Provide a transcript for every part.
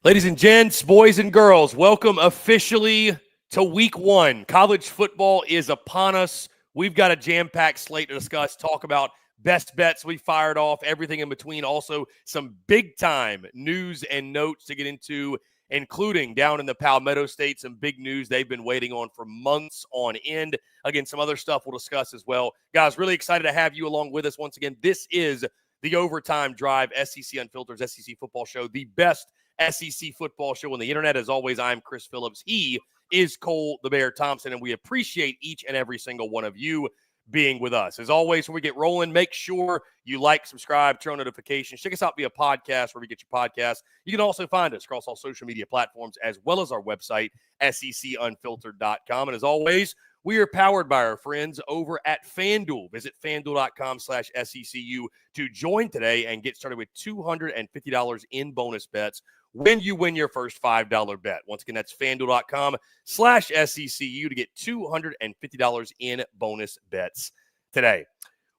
Ladies and gents, boys and girls, welcome officially to week one. College football is upon us. We've got a jam-packed slate to discuss, talk about best bets we fired off, everything in between. Also, some big-time news and notes to get into, including down in the Palmetto State, some big news they've been waiting on for months on end. Again, some other stuff we'll discuss as well. Guys, really excited to have you along with us once again. This is the Overtime Drive, SEC Unfiltered, SEC Football Show, the best SEC football show on the internet. As always, I'm Chris Phillips. He is Cole the Bear Thompson, and we appreciate each and every single one of you being with us. As always, when we get rolling, make sure you like, subscribe, turn on notifications. Check us out via podcast where we get your podcasts. You can also find us across all social media platforms as well as our website, secunfiltered.com. And as always, we are powered by our friends over at FanDuel. Visit FanDuel.com/SECU to join today and get started with $250 in bonus bets when you win your first $5 bet. Once again, that's FanDuel.com/SECU to get $250 in bonus bets today.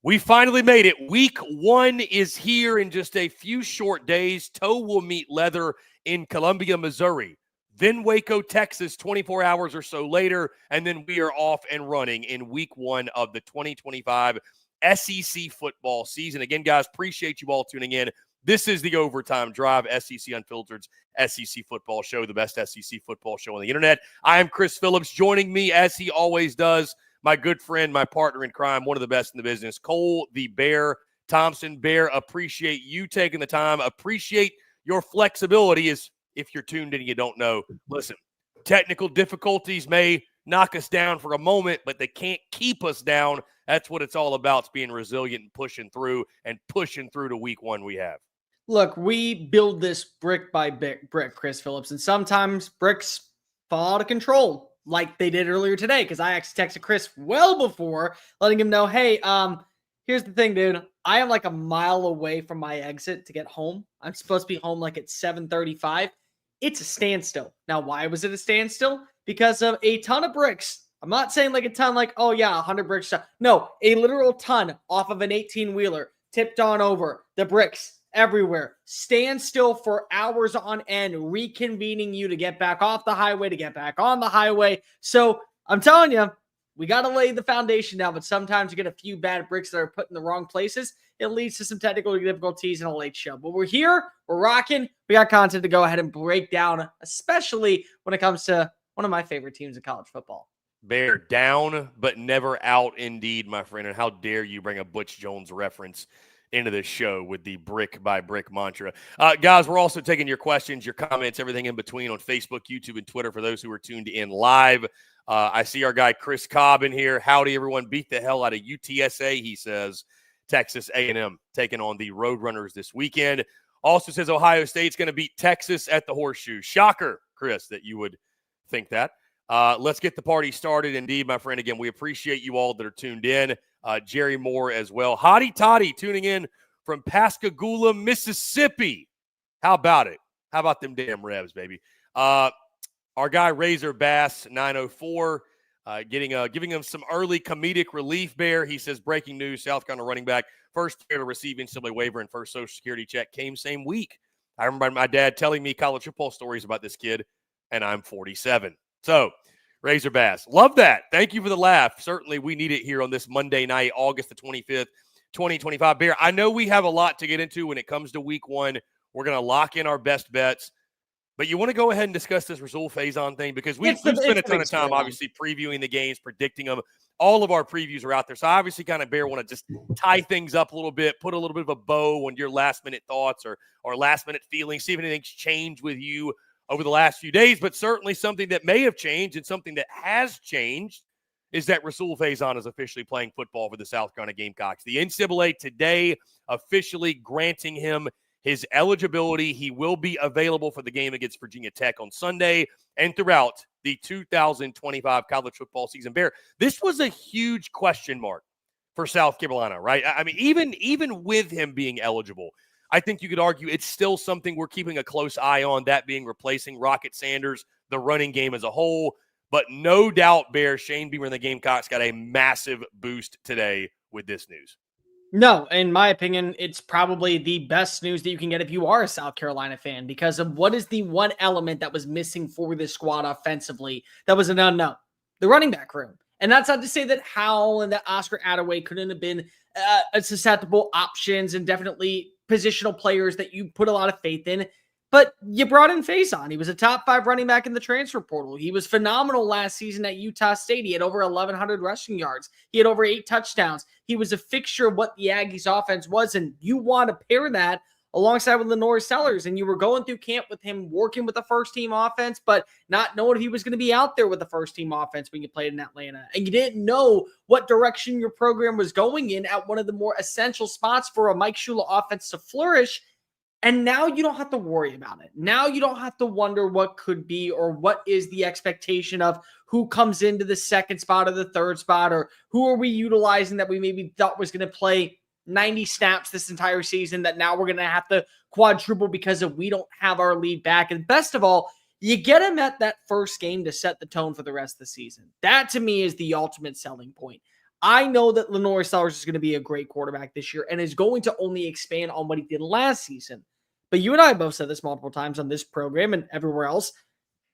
We finally made it. Week one is here in just a few short days. Toe will meet leather in Columbia, Missouri. Then Waco, Texas, 24 hours or so later, and then we are off and running in week one of the 2025 SEC football season. Again, guys, appreciate you all tuning in. This is the Overtime Drive, SEC Unfiltered's SEC football show, the best SEC football show on the internet. I am Chris Phillips. Joining me, as he always does, my good friend, my partner in crime, one of the best in the business, Cole the Bear Thompson. Bear, appreciate you taking the time. Appreciate your flexibility. Is if you're tuned in and you don't know, listen, technical difficulties may knock us down for a moment, but they can't keep us down. That's what it's all about, is being resilient and pushing through to week one we have. Look, we build this brick by brick, Chris Phillips, and sometimes bricks fall out of control, like they did earlier today, because I actually texted Chris well before, letting him know, hey, here's the thing, dude. I am like a mile away from my exit to get home. I'm supposed to be home like at 7:35. It's a standstill. Now, why was it a standstill? Because of a ton of bricks. I'm not saying like a ton, like, oh yeah, 100 bricks. No, a literal ton off of an 18-wheeler, tipped on over, the bricks everywhere. Stand still for hours on end, reconvening you to get back off the highway, to get back on the highway. So I'm telling you, we got to lay the foundation down, but sometimes you get a few bad bricks that are put in the wrong places. It leads to some technical difficulties and a late show. But we're here, we're rocking, we got content to go ahead and break down, especially when it comes to one of my favorite teams in college football. Bear, down but never out indeed, my friend. And how dare you bring a Butch Jones reference into this show with the brick by brick mantra. Guys, we're also taking your questions, your comments, everything in between on Facebook, YouTube, and Twitter for those who are tuned in live. I see our guy Chris Cobb in here. Howdy, everyone. Beat the hell out of UTSA, he says. Texas A&M taking on the Roadrunners this weekend. Also says Ohio State's going to beat Texas at the Horseshoe. Shocker, Chris, that you would think that. Let's get the party started. Indeed, my friend. Again, we appreciate you all that are tuned in. Jerry Moore as well. Hottie Toddy tuning in from Pascagoula, Mississippi. How about it? How about them damn Rebs, baby? Our guy Razor Bass 904 giving him some early comedic relief. Bear, he says, breaking news: South Carolina running back, first player to receive NCAA waiver and first Social Security check came same week. I remember my dad telling me college football stories about this kid, and I'm 47. So, Razor Bass, love that. Thank you for the laugh. Certainly, we need it here on this Monday night, August the 25th, 2025. Bear, I know we have a lot to get into when it comes to week one. We're going to lock in our best bets. But you want to go ahead and discuss this Rahsul Faison thing, because we've spent a ton of time, obviously, previewing the games, predicting them. All of our previews are out there. So, I obviously, kind of, Bear, want to just tie things up a little bit, put a little bit of a bow on your last-minute thoughts or last-minute feelings, see if anything's changed with you over the last few days. But certainly something that may have changed, and something that has changed, is that Rahsul Faison is officially playing football for the South Carolina Gamecocks. The NCAA today officially granting him his eligibility. He will be available for the game against Virginia Tech on Sunday and throughout the 2025 college football season. Bear, this was a huge question mark for South Carolina, right? I mean, even with him being eligible, I think you could argue it's still something we're keeping a close eye on, that being replacing Rocket Sanders, the running game as a whole. But no doubt, Bear, Shane Beamer and the Gamecocks got a massive boost today with this news. No, in my opinion, it's probably the best news that you can get if you are a South Carolina fan, because of what is the one element that was missing for this squad offensively that was an unknown: the running back room. And that's not to say that Howell and that Oscar Attaway couldn't have been susceptible options and definitely positional players that you put a lot of faith in. But you brought in Faison. He was a top 5 running back in the transfer portal. He was phenomenal last season at Utah State. He had over 1,100 rushing yards. He had over 8 touchdowns. He was a fixture of what the Aggies offense was. And you want to pair that alongside with Lenore Sellers. And you were going through camp with him, working with the first team offense, but not knowing if he was going to be out there with the first team offense when you played in Atlanta. And you didn't know what direction your program was going in at one of the more essential spots for a Mike Shula offense to flourish. And now you don't have to worry about it. Now you don't have to wonder what could be or what is the expectation of who comes into the second spot or the third spot, or who are we utilizing that we maybe thought was going to play 90 snaps this entire season that now we're going to have to quadruple because of we don't have our lead back. And best of all, you get him at that first game to set the tone for the rest of the season. That to me is the ultimate selling point. I know that Lenore Sellers is going to be a great quarterback this year and is going to only expand on what he did last season. But you and I both said this multiple times on this program and everywhere else.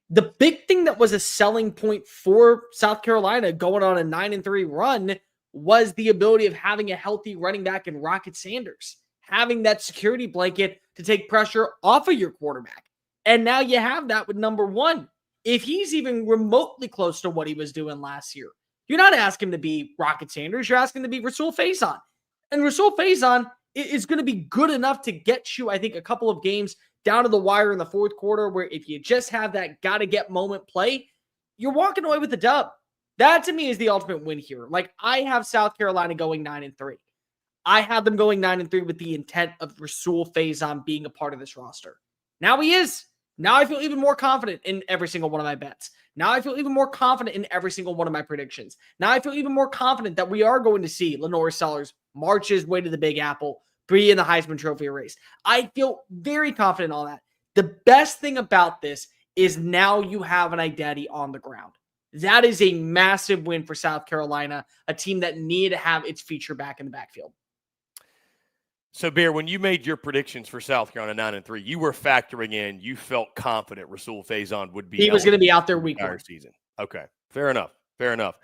The big thing that was a selling point for South Carolina going on a 9-3 run was the ability of having a healthy running back in Rocket Sanders, having that security blanket to take pressure off of your quarterback. And now you have that with number one. If he's even remotely close to what he was doing last year, you're not asking him to be Rocket Sanders. You're asking him to be Rahsul Faison. And Rahsul Faison is going to be good enough to get you, I think, a couple of games down to the wire in the fourth quarter where if you just have that got-to-get moment play, you're walking away with the dub. That, to me, is the ultimate win here. Like, I have South Carolina going 9-3. I have them going 9-3 with the intent of Rahsul Faison being a part of this roster. Now he is. Now I feel even more confident in every single one of my bets. Now I feel even more confident in every single one of my predictions. Now I feel even more confident that we are going to see Lenore Sellers march his way to the Big Apple, be in the Heisman Trophy race. I feel very confident on that. The best thing about this is now you have an identity on the ground. That is a massive win for South Carolina, a team that needed to have its feature back in the backfield. So, Bear, when you made your predictions for South Carolina 9-3, you were factoring in, you felt confident Rahsul Faison would be. He was going to be out there week one. Season. Okay, fair enough. Fair enough.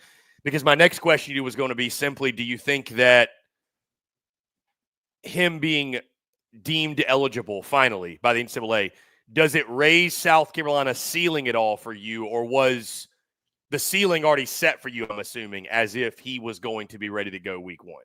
Because my next question to you was going to be simply, do you think that him being deemed eligible finally by the NCAA, does it raise South Carolina's ceiling at all for you, or was the ceiling already set for you, I'm assuming, as if he was going to be ready to go week one?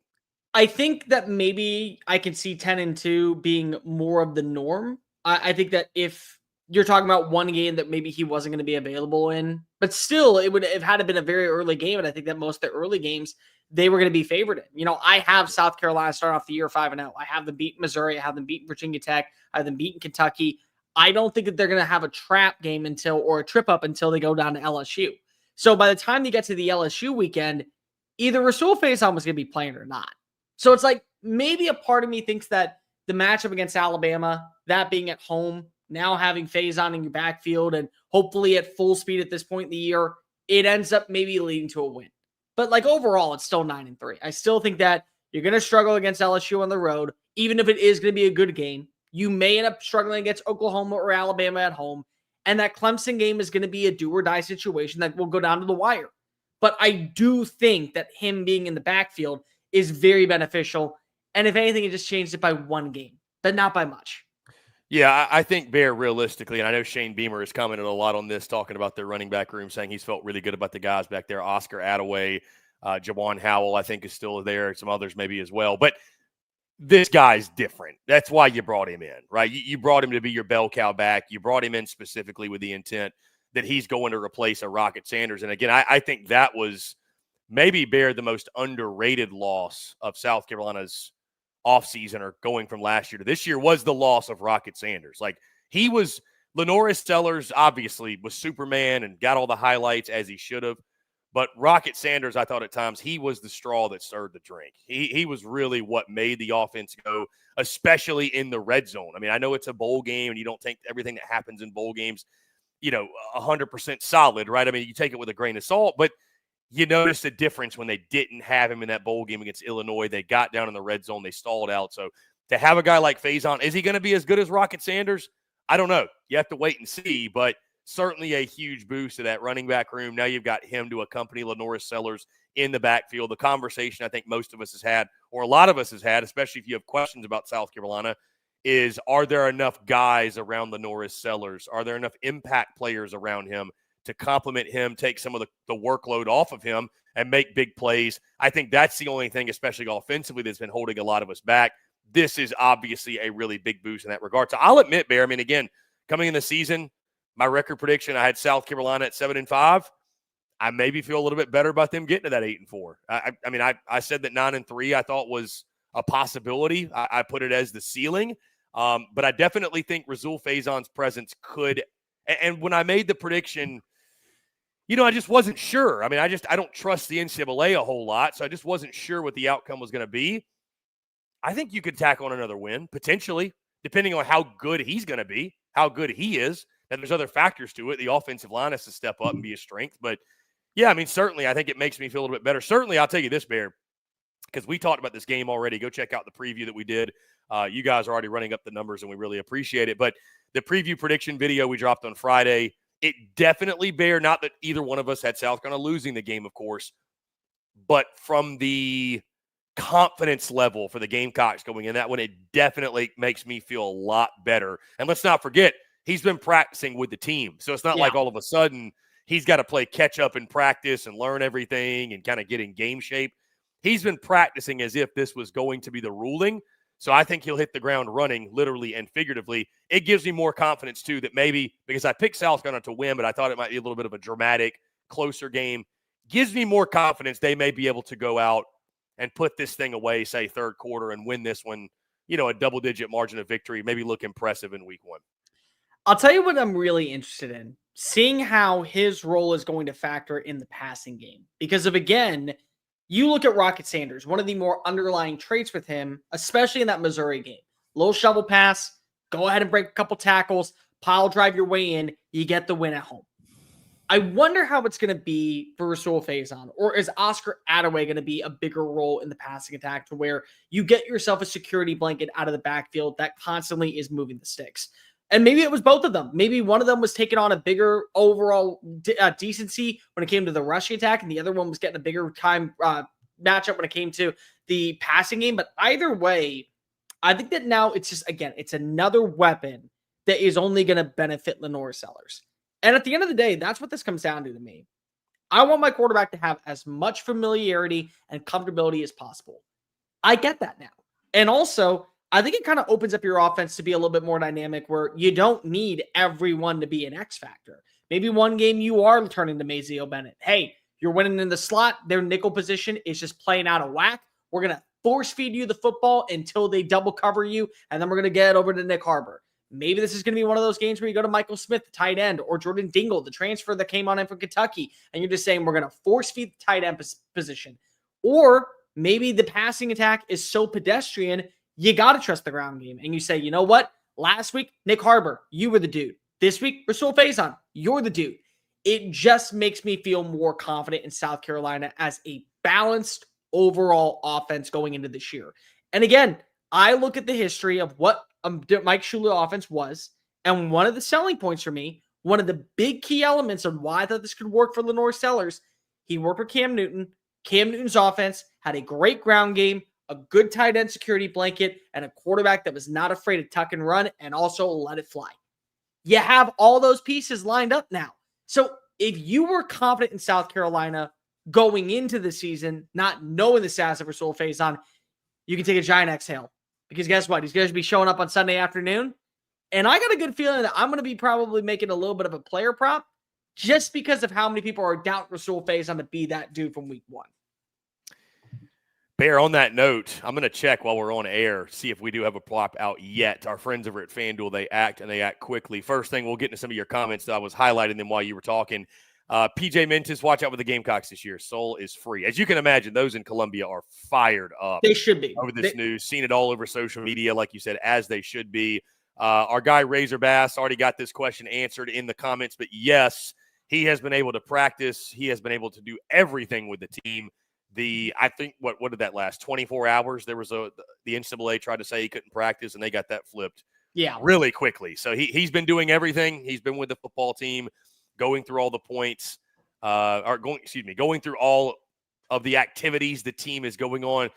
I think that maybe I can see 10-2 being more of the norm. I think that if you're talking about one game that maybe he wasn't going to be available in, but still it would have had to been a very early game. And I think that most of the early games, they were going to be favored in. You know, I have South Carolina start off the year 5-0. I have them beat Missouri. I have them beat Virginia Tech. I have them beating Kentucky. I don't think that they're going to have a trap game or a trip up until they go down to LSU. So by the time you get to the LSU weekend, either Rahsul Faison was going to be playing or not. So it's like maybe a part of me thinks that the matchup against Alabama, that being at home, now having Faison in your backfield and hopefully at full speed at this point in the year, it ends up maybe leading to a win. But like overall, it's still 9-3. I still think that you're going to struggle against LSU on the road, even if it is going to be a good game. You may end up struggling against Oklahoma or Alabama at home. And that Clemson game is going to be a do or die situation that will go down to the wire. But I do think that him being in the backfield is very beneficial. And if anything, it just changed it by one game, but not by much. Yeah, I think, Bear, realistically, and I know Shane Beamer has commented a lot on this, talking about their running back room, saying he's felt really good about the guys back there. Oscar Attaway, Jawan Howell, I think, is still there. Some others maybe as well. But this guy's different. That's why you brought him in, right? You brought him to be your bell cow back. You brought him in specifically with the intent that he's going to replace a Rocket Sanders. And again, I think that was maybe, Bear, the most underrated loss of South Carolina's offseason, or going from last year to this year, was the loss of Rocket Sanders. Like, he was – Lenore Sellers obviously was Superman and got all the highlights as he should have. But Rocket Sanders, I thought at times, he was the straw that stirred the drink. He was really what made the offense go, especially in the red zone. I mean, I know it's a bowl game and you don't take everything that happens in bowl games, 100% solid, right? I mean, you take it with a grain of salt, but you noticed a difference when they didn't have him in that bowl game against Illinois. They got down in the red zone. They stalled out. So to have a guy like Faison, is he going to be as good as Rocket Sanders? I don't know. You have to wait and see, but certainly a huge boost to that running back room. Now you've got him to accompany Lenoris Sellers in the backfield. The conversation I think most of us has had, or a lot of us has had, especially if you have questions about South Carolina, is are there enough guys around Lenoris Sellers? Are there enough impact players around him to complement him, take some of the workload off of him, and make big plays? I think that's the only thing, especially offensively, that's been holding a lot of us back. This is obviously a really big boost in that regard. So I'll admit, Bear, I mean, again, coming in the season, my record prediction, I had South Carolina at 7-5. I maybe feel a little bit better about them getting to that 8-4. I mean, I said that 9-3 I thought was a possibility. I put it as the ceiling. But I definitely think Rahsul Faison's presence could. And when I made the prediction, I just wasn't sure. I mean, I don't trust the NCAA a whole lot, so I just wasn't sure what the outcome was going to be. I think you could tack on another win, potentially, depending on how good he's going to be, how good he is. And there's other factors to it. The offensive line has to step up and be a strength. But, yeah, I mean, certainly I think it makes me feel a little bit better. Certainly, I'll tell you this, Bear, because we talked about this game already. Go check out the preview that we did. You guys are already running up the numbers, and we really appreciate it. But the preview prediction video we dropped on Friday, it definitely, Bear, not that either one of us had South Carolina losing the game, of course, but from the confidence level for the Gamecocks going in that one, it definitely makes me feel a lot better. And let's not forget, he's been practicing with the team. So it's not like all of a sudden he's got to play catch up in practice and learn everything and kind of get in game shape. He's been practicing as if this was going to be the ruling. So I think he'll hit the ground running, literally and figuratively. It gives me more confidence, too, that maybe, because I picked South Carolina to win, but I thought it might be a little bit of a dramatic, closer game, gives me more confidence they may be able to go out and put this thing away, say, third quarter, and win this one, a double-digit margin of victory, maybe look impressive in week one. I'll tell you what I'm really interested in, seeing how his role is going to factor in the passing game. Because again, you look at Rocket Sanders, one of the more underlying traits with him, especially in that Missouri game. Little shovel pass, go ahead and break a couple tackles, pile drive your way in, you get the win at home. I wonder how it's going to be for Rahsul Faison, or is Oscar Attaway going to be a bigger role in the passing attack to where you get yourself a security blanket out of the backfield that constantly is moving the sticks? And maybe it was both of them. Maybe one of them was taking on a bigger overall decency when it came to the rushing attack, and the other one was getting a bigger time matchup when it came to the passing game. But either way, I think that now it's just, again, it's another weapon that is only going to benefit Lenoris Sellers. And at the end of the day, that's what this comes down to me. I want my quarterback to have as much familiarity and comfortability as possible. I get that now. And also, I think it kind of opens up your offense to be a little bit more dynamic where you don't need everyone to be an X factor. Maybe one game you are turning to Mazeo Bennett. Hey, you're winning in the slot. Their nickel position is just playing out of whack. We're going to force feed you the football until they double cover you, and then we're going to get over to Nick Harbor. Maybe this is going to be one of those games where you go to Michael Smith, the tight end, or Jordan Dingle, the transfer that came on in from Kentucky, and you're just saying we're going to force feed the tight end position. Or maybe the passing attack is so pedestrian, you got to trust the ground game. And you say, you know what? Last week, Nick Harbor, you were the dude. This week, Rahsul Faison, you're the dude. It just makes me feel more confident in South Carolina as a balanced overall offense going into this year. And again, I look at the history of what Mike Shula offense was, and one of the selling points for me, one of the big key elements of why I thought this could work for Lenoris Sellers, he worked with Cam Newton. Cam Newton's offense had a great ground game, a good tight end security blanket, and a quarterback that was not afraid to tuck and run and also let it fly. You have all those pieces lined up now. So if you were confident in South Carolina going into the season, not knowing the status of Rahsul Faison, you can take a giant exhale. Because guess what? He's going to be showing up on Sunday afternoon. And I got a good feeling that I'm going to be probably making a little bit of a player prop just because of how many people are doubting Rahsul Faison to be that dude from week one. Bear, on that note, I'm going to check while we're on air, see if we do have a prop out yet. Our friends over at FanDuel, they act quickly. First thing, we'll get into some of your comments that I was highlighting them while you were talking. PJ Mentis, watch out with the Gamecocks this year. Soul is free. As you can imagine, those in Columbia are fired up. They should be. Over this news. Seen it all over social media, like you said, as they should be. Our guy Razor Bass already got this question answered in the comments, but yes, He has been able to practice. He has been able to do everything with the team. I think, what did that last? 24 hours? There was the NCAA tried to say he couldn't practice, and they got that flipped really quickly. So he's been doing everything. He's been with the football team, going through all the points, going through all of the activities the team is going on.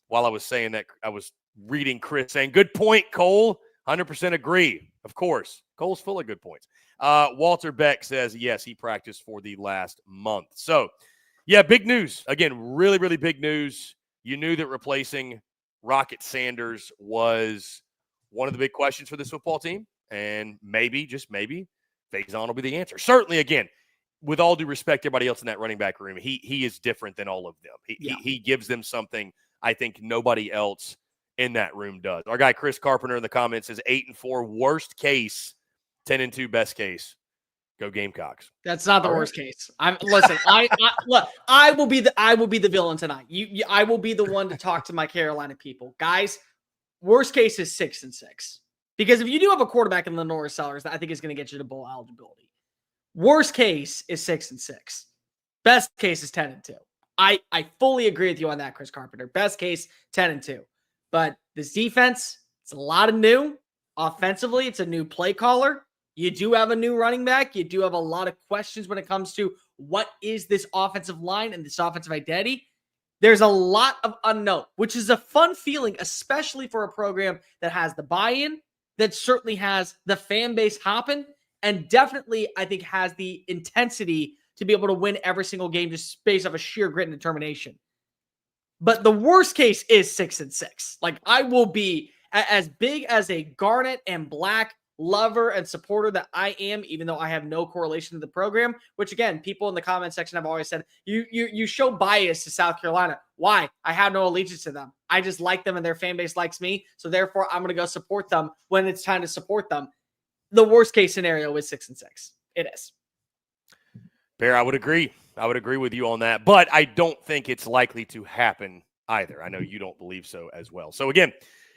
While I was saying that, I was reading Chris saying, good point, Cole. 100% agree. Of course. Cole's full of good points. Walter Beck says, yes, he practiced for the last month. So, yeah, big news. Again, really, really big news. You knew that replacing Rocket Sanders was one of the big questions for this football team. And maybe, just maybe, Faison will be the answer. Certainly, again, with all due respect to everybody else in that running back room, he is different than all of them. He gives them something I think nobody else in that room does. Our guy Chris Carpenter in the comments says 8-4, worst case, 10-2, best case. Go Gamecocks. That's not the worst case. Listen. I will be the villain tonight. I will be the one to talk to my Carolina people, guys. Worst case is 6-6, because if you do have a quarterback in Lenore Sellers, that I think is going to get you to bowl eligibility. Worst case is 6-6. Best case is 10-2. I fully agree with you on that, Chris Carpenter. Best case 10-2. But this defense, it's a lot of new. Offensively, it's a new play caller. You do have a new running back. You do have a lot of questions when it comes to what is this offensive line and this offensive identity. There's a lot of unknown, which is a fun feeling, especially for a program that has the buy-in, that certainly has the fan base hopping, and definitely, I think, has the intensity to be able to win every single game just based off of sheer grit and determination. But the worst case is 6-6. Like, I will be as big as a Garnet and Black lover and supporter that I am, even though I have no correlation to the program, which again, people in the comment section have always said, you show bias to South Carolina. Why? I have no allegiance to them. I just like them and their fan base likes me. So therefore I'm going to go support them when it's time to support them. The worst case scenario is 6-6. It is. Bear, I would agree. I would agree with you on that, but I don't think it's likely to happen either. I know you don't believe so as well. So again,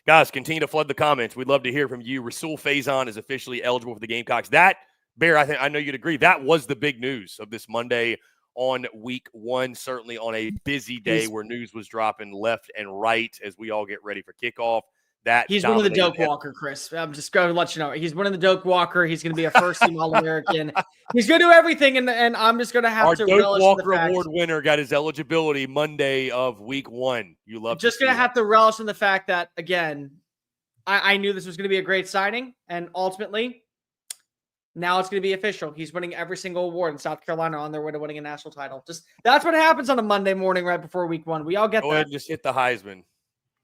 guys, continue to flood the comments. We'd love to hear from you. Rahsul Faison is officially eligible for the Gamecocks. That, Bear, I know you'd agree, that was the big news of this Monday on week one, certainly on a busy day where news was dropping left and right as we all get ready for kickoff. He's winning the Doak Walker, Chris. I'm just going to let you know. He's winning the Doak Walker. He's going to be a first-team All-American. He's going to do everything, and I'm just going to have to relish Doak in the Walker fact. Award winner got his eligibility Monday of week one. You love just going to have to relish in the fact that, again, I knew this was going to be a great signing, and ultimately, now it's going to be official. He's winning every single award in South Carolina on their way to winning a national title. That's what happens on a Monday morning right before week one. We all get that. Go ahead and just hit the Heisman.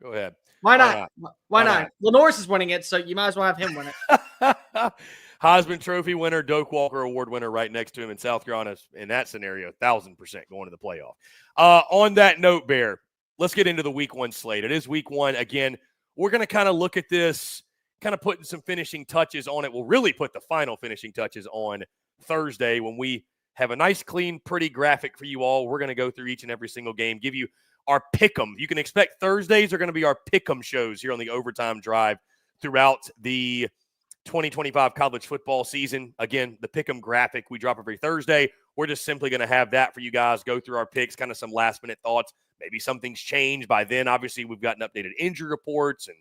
Go ahead. Why not? Why not? Lenore's is winning it, so you might as well have him win it. Heisman Trophy winner, Doak Walker Award winner right next to him in South Carolina. In that scenario, 1,000% going to the playoff. On that note, Bear, let's get into the week one slate. It is week one. Again, we're going to kind of look at this, kind of putting some finishing touches on it. We'll really put the final finishing touches on Thursday when we have a nice, clean, pretty graphic for you all. We're going to go through each and every single game, give you our pick'em. You can expect Thursdays are going to be our pick'em shows here on the Overtime Drive throughout the 2025 college football season. Again, the pick'em graphic we drop every Thursday. We're just simply going to have that for you guys, go through our picks, kind of some last-minute thoughts. Maybe something's changed by then. Obviously, we've gotten updated injury reports and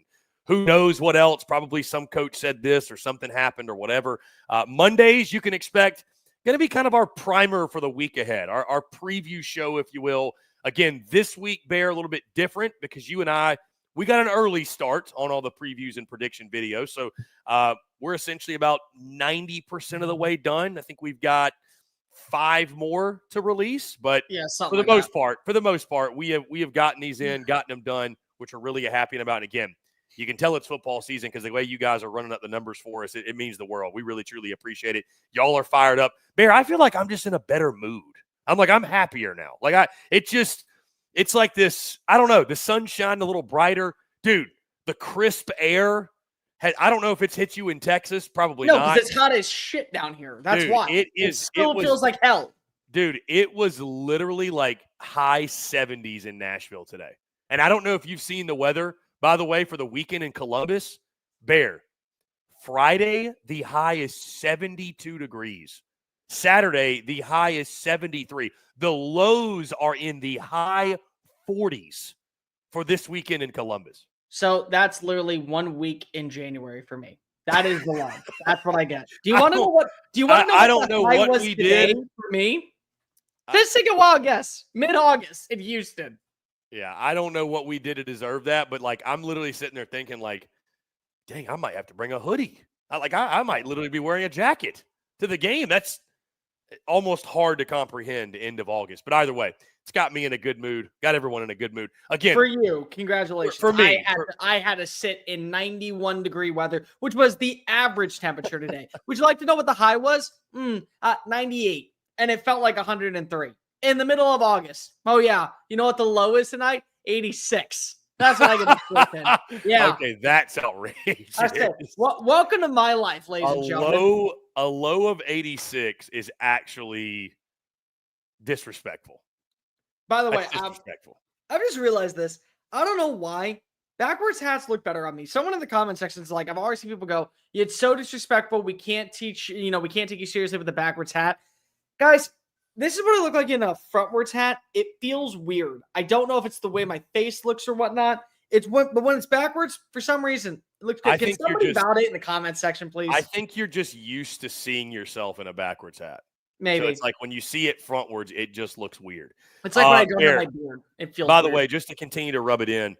who knows what else. Probably some coach said this or something happened or whatever. Mondays, you can expect going to be kind of our primer for the week ahead, our preview show, if you will. Again, this week, Bear, a little bit different because you and I, we got an early start on all the previews and prediction videos. So we're essentially about 90% of the way done. I think we've got 5 more to release, but for the most part, we have gotten these in, gotten them done, which we're really happy about. And again, you can tell it's football season because the way you guys are running up the numbers for us, it means the world. We really, truly appreciate it. Y'all are fired up. Bear, I feel like I'm just in a better mood. I'm happier now. It's like this, I don't know, the sun's shining a little brighter. Dude, the crisp air, I don't know if it's hit you in Texas. Probably not. No, because it's hot as shit down here. That's why. It feels like hell. Dude, it was literally like high 70s in Nashville today. And I don't know if you've seen the weather, by the way, for the weekend in Columbus. Bear, Friday, the high is 72 degrees. Saturday, the high is 73. The lows are in the high 40s for this weekend in Columbus. So that's literally 1 week in January for me. That is the low. That's what I get. Do you want to know what? Do you want to know? I don't know what was we today did for me. Just take a wild guess. Mid-August in Houston. Yeah, I don't know what we did to deserve that, but like I'm literally sitting there thinking, like, dang, I might have to bring a hoodie. I might literally be wearing a jacket to the game. That's almost hard to comprehend end of August. But either way, it's got me in a good mood. Got everyone in a good mood. Again, for you, congratulations. For me, I had to sit in 91-degree weather, which was the average temperature today. Would you like to know what the high was? 98, and it felt like 103 in the middle of August. Oh yeah, you know what the low is tonight? 86. That's what I get to sleep in. Yeah. Okay, that's outrageous. Welcome to my life, ladies and gentlemen. A low of 86 is actually disrespectful. By the way, I've just realized this. I don't know why. Backwards hats look better on me. Someone in the comment section is like, I've always seen people go, it's so disrespectful. We can't teach, we can't take you seriously with the backwards hat. Guys, this is what I look like in a frontwards hat. It feels weird. I don't know if it's the way my face looks or whatnot. But when it's backwards, for some reason, it looks good. Can somebody validate in the comment section, please? I think you're just used to seeing yourself in a backwards hat. Maybe. So it's like when you see it frontwards, it just looks weird. It's like when I don't have my beard. It feels By the way, just to continue to rub it in,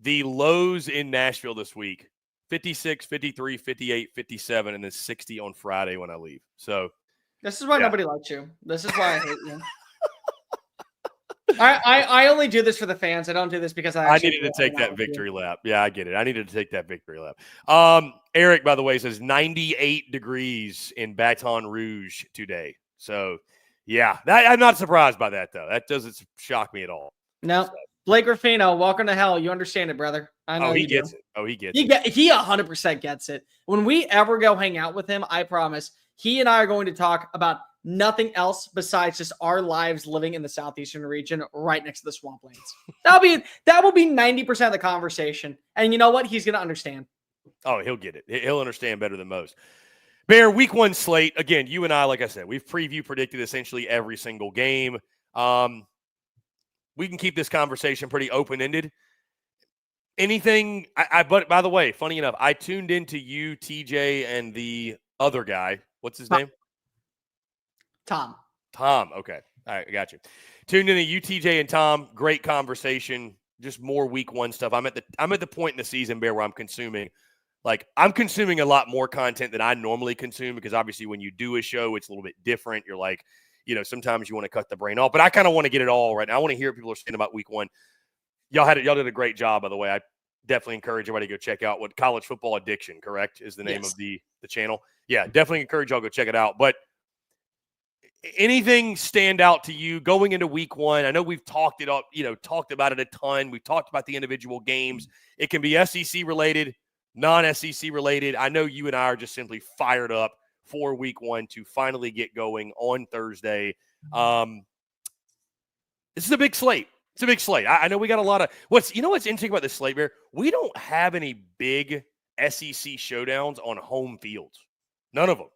the lows in Nashville this week, 56, 53, 58, 57, and then 60 on Friday when I leave. So this is why nobody likes you. This is why I hate you. I only do this for the fans. I don't do this because I needed to take that victory lap. Yeah, I get it. I needed to take that victory lap. Eric, by the way, says 98 degrees in Baton Rouge today. So, yeah, I'm not surprised by that, though. That doesn't shock me at all. No. So. Blake Ruffino, welcome to hell. You understand it, brother. I know he gets it. Oh, he gets it. He 100% gets it. When we ever go hang out with him, I promise, he and I are going to talk about nothing else besides just our lives living in the southeastern region right next to the swamplands. That will be 90% of the conversation. And you know what? He's going to understand. Oh, he'll get it. He'll understand better than most. Bear, week 1 slate. Again, you and I, like I said, we've predicted essentially every single game. We can keep this conversation pretty open-ended. Anything, but by the way, funny enough, I tuned into you, TJ, and the other guy. What's his name? Tom. Okay. All right. I got you. Tuned into you, TJ, and Tom. Great conversation. Just more week 1 stuff. I'm at the point in the season, Bear, where I'm consuming a lot more content than I normally consume, because obviously when you do a show, it's a little bit different. You're like, sometimes you want to cut the brain off, but I kind of want to get it all right now. I want to hear what people are saying about week 1. Y'all did a great job, by the way. I definitely encourage everybody to go check out what College Football Addiction, correct, is the name of the channel. Yeah, definitely encourage y'all go check it out. But anything stand out to you going into week 1? I know we've talked about it a ton. We've talked about the individual games. It can be SEC related, non-SEC related. I know you and I are just simply fired up for week 1 to finally get going on Thursday. This is a big slate. It's a big slate. I know we got a lot of what's interesting about this slate, Bear? We don't have any big SEC showdowns on home fields. None of them.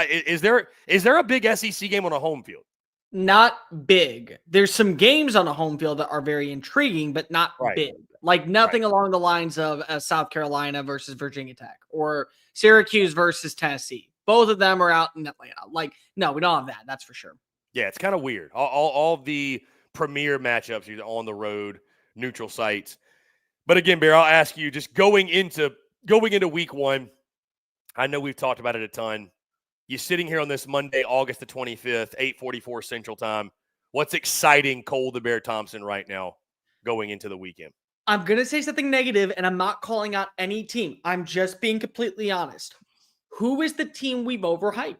Is there a big SEC game on a home field? Not big. There's some games on a home field that are very intriguing, but not big. Like nothing along the lines of South Carolina versus Virginia Tech or Syracuse versus Tennessee. Both of them are out in Atlanta. Like, no, we don't have that. That's for sure. Yeah, it's kind of weird. All the premier matchups are on the road, neutral sites. But again, Bear, I'll ask you, just going into week 1, I know we've talked about it a ton. You're sitting here on this Monday, August the 25th, 8:44 Central Time. What's exciting Cole the Bear Thompson right now going into the weekend? I'm going to say something negative, and I'm not calling out any team. I'm just being completely honest. Who is the team we've overhyped?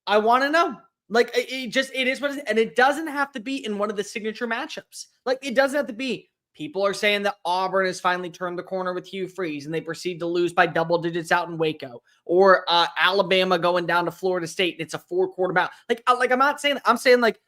I want to know. Like, it is what it is. And it doesn't have to be in one of the signature matchups. Like, it doesn't have to be. People are saying that Auburn has finally turned the corner with Hugh Freeze, and they proceed to lose by double digits out in Waco. Or Alabama going down to Florida State, and it's a 4-quarter battle. Like I'm not saying – I'm saying, like,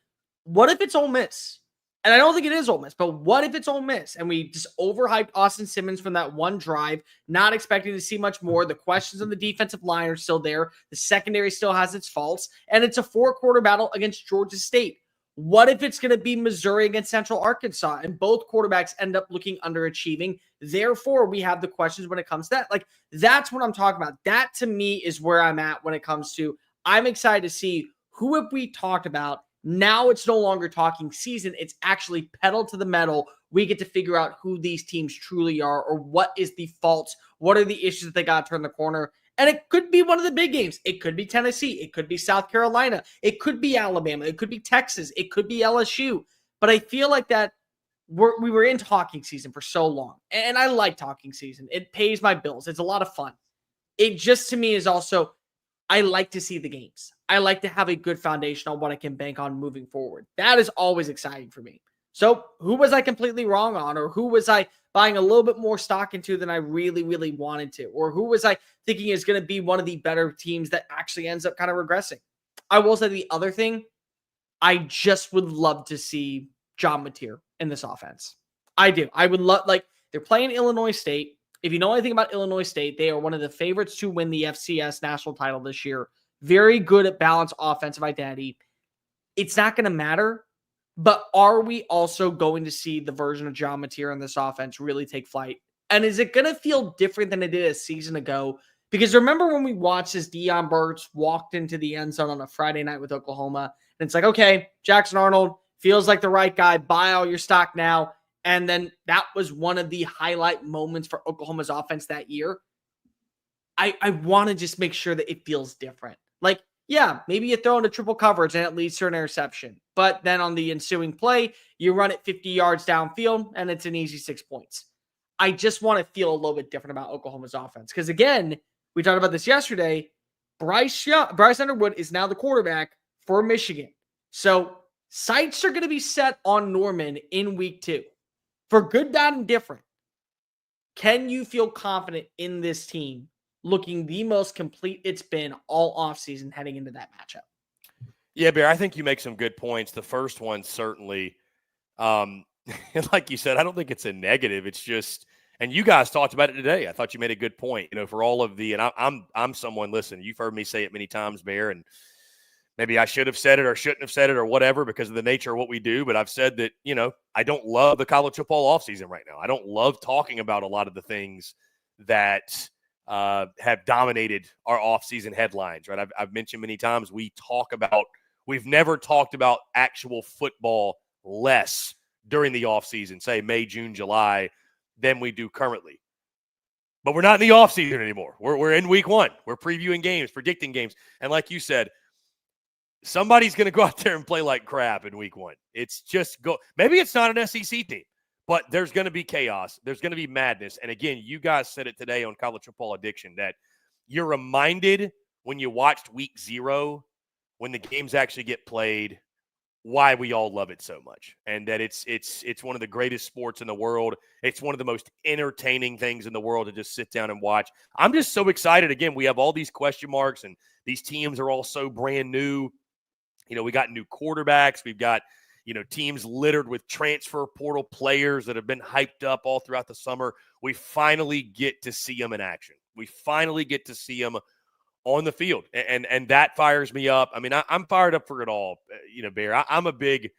what if it's Ole Miss? And I don't think it is Ole Miss, but what if it's Ole Miss and we just overhyped Austin Simmons from that one drive, not expecting to see much more? The questions on the defensive line are still there. The secondary still has its faults, and it's a 4-quarter battle against Georgia State. What if it's going to be Missouri against Central Arkansas and both quarterbacks end up looking underachieving? Therefore, we have the questions when it comes to that. Like, that's what I'm talking about. That to me is where I'm at when it comes to, I'm excited to see who have we talked about. Now it's no longer talking season. It's actually pedal to the metal. We get to figure out who these teams truly are, or what is the faults. What are the issues that they got to turn the corner? And it could be one of the big games. It could be Tennessee. It could be South Carolina. It could be Alabama. It could be Texas. It could be LSU. But I feel like that we were in talking season for so long. And I like talking season. It pays my bills. It's a lot of fun. It just, to me, is also, I like to see the games. I like to have a good foundation on what I can bank on moving forward. That is always exciting for me. So who was I completely wrong on, or who was I buying a little bit more stock into than I really, really wanted to, or who was I thinking is going to be one of the better teams that actually ends up kind of regressing? I will say the other thing, I just would love to see John Mateer in this offense. I do. I would love, like, they're playing Illinois State. If you know anything about Illinois State, they are one of the favorites to win the FCS national title this year. Very good at balanced offensive identity. It's not going to matter, but are we also going to see the version of John Mateer in this offense really take flight? And is it going to feel different than it did a season ago? Because remember when we watched as Deion Burks walked into the end zone on a Friday night with Oklahoma, and it's like, okay, Jackson Arnold feels like the right guy. Buy all your stock now. And then that was one of the highlight moments for Oklahoma's offense that year. I want to just make sure that it feels different. Like, yeah, maybe you throw into triple coverage and it leads to an interception. But then on the ensuing play, you run it 50 yards downfield and it's an easy 6 points. I just want to feel a little bit different about Oklahoma's offense. Because again, we talked about this yesterday. Bryce Underwood is now the quarterback for Michigan. So sights are going to be set on Norman in week 2. For good, bad, and different, can you feel confident in this team looking the most complete it's been all offseason heading into that matchup? Yeah, Bear, I think you make some good points. The first one, certainly, like you said, I don't think it's a negative. It's just, and you guys talked about it today. I thought you made a good point, for all of the, and I'm someone, listen, you've heard me say it many times, Bear, and maybe I should have said it or shouldn't have said it or whatever because of the nature of what we do. But I've said that, I don't love the college football offseason right now. I don't love talking about a lot of the things that have dominated our offseason headlines, right? I've mentioned many times we've never talked about actual football less during the offseason, say May, June, July, than we do currently. But we're not in the offseason anymore. We're in week 1. We're previewing games, predicting games. And like you said, somebody's going to go out there and play like crap in week 1. It's just maybe it's not an SEC team, but there's going to be chaos. There's going to be madness. And again, you guys said it today on College Football Addiction that you're reminded when you watched week 0, when the games actually get played, why we all love it so much. And that it's one of the greatest sports in the world. It's one of the most entertaining things in the world to just sit down and watch. I'm just so excited. Again, we have all these question marks and these teams are all so brand new. We got new quarterbacks. We've got, teams littered with transfer portal players that have been hyped up all throughout the summer. We finally get to see them in action. We finally get to see them on the field. And that fires me up. I mean, I'm fired up for it all, Bear. I'm a big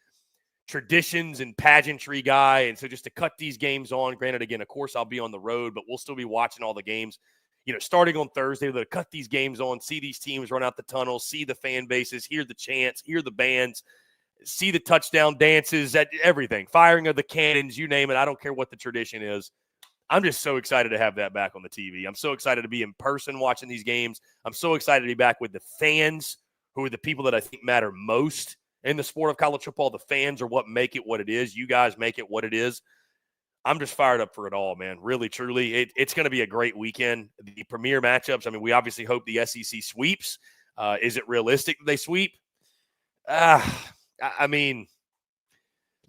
traditions and pageantry guy. And so just to cut these games on, granted, again, of course, I'll be on the road, but we'll still be watching all the games. Starting on Thursday, they'll cut these games on, see these teams run out the tunnel, see the fan bases, hear the chants, hear the bands, see the touchdown dances, everything, firing of the cannons, you name it. I don't care what the tradition is. I'm just so excited to have that back on the TV. I'm so excited to be in person watching these games. I'm so excited to be back with the fans, who are the people that I think matter most in the sport of college football. The fans are what make it what it is. You guys make it what it is. I'm just fired up for it all, man. Really, truly. It's going to be a great weekend. The premier matchups, I mean, we obviously hope the SEC sweeps. Is it realistic that they sweep? I mean,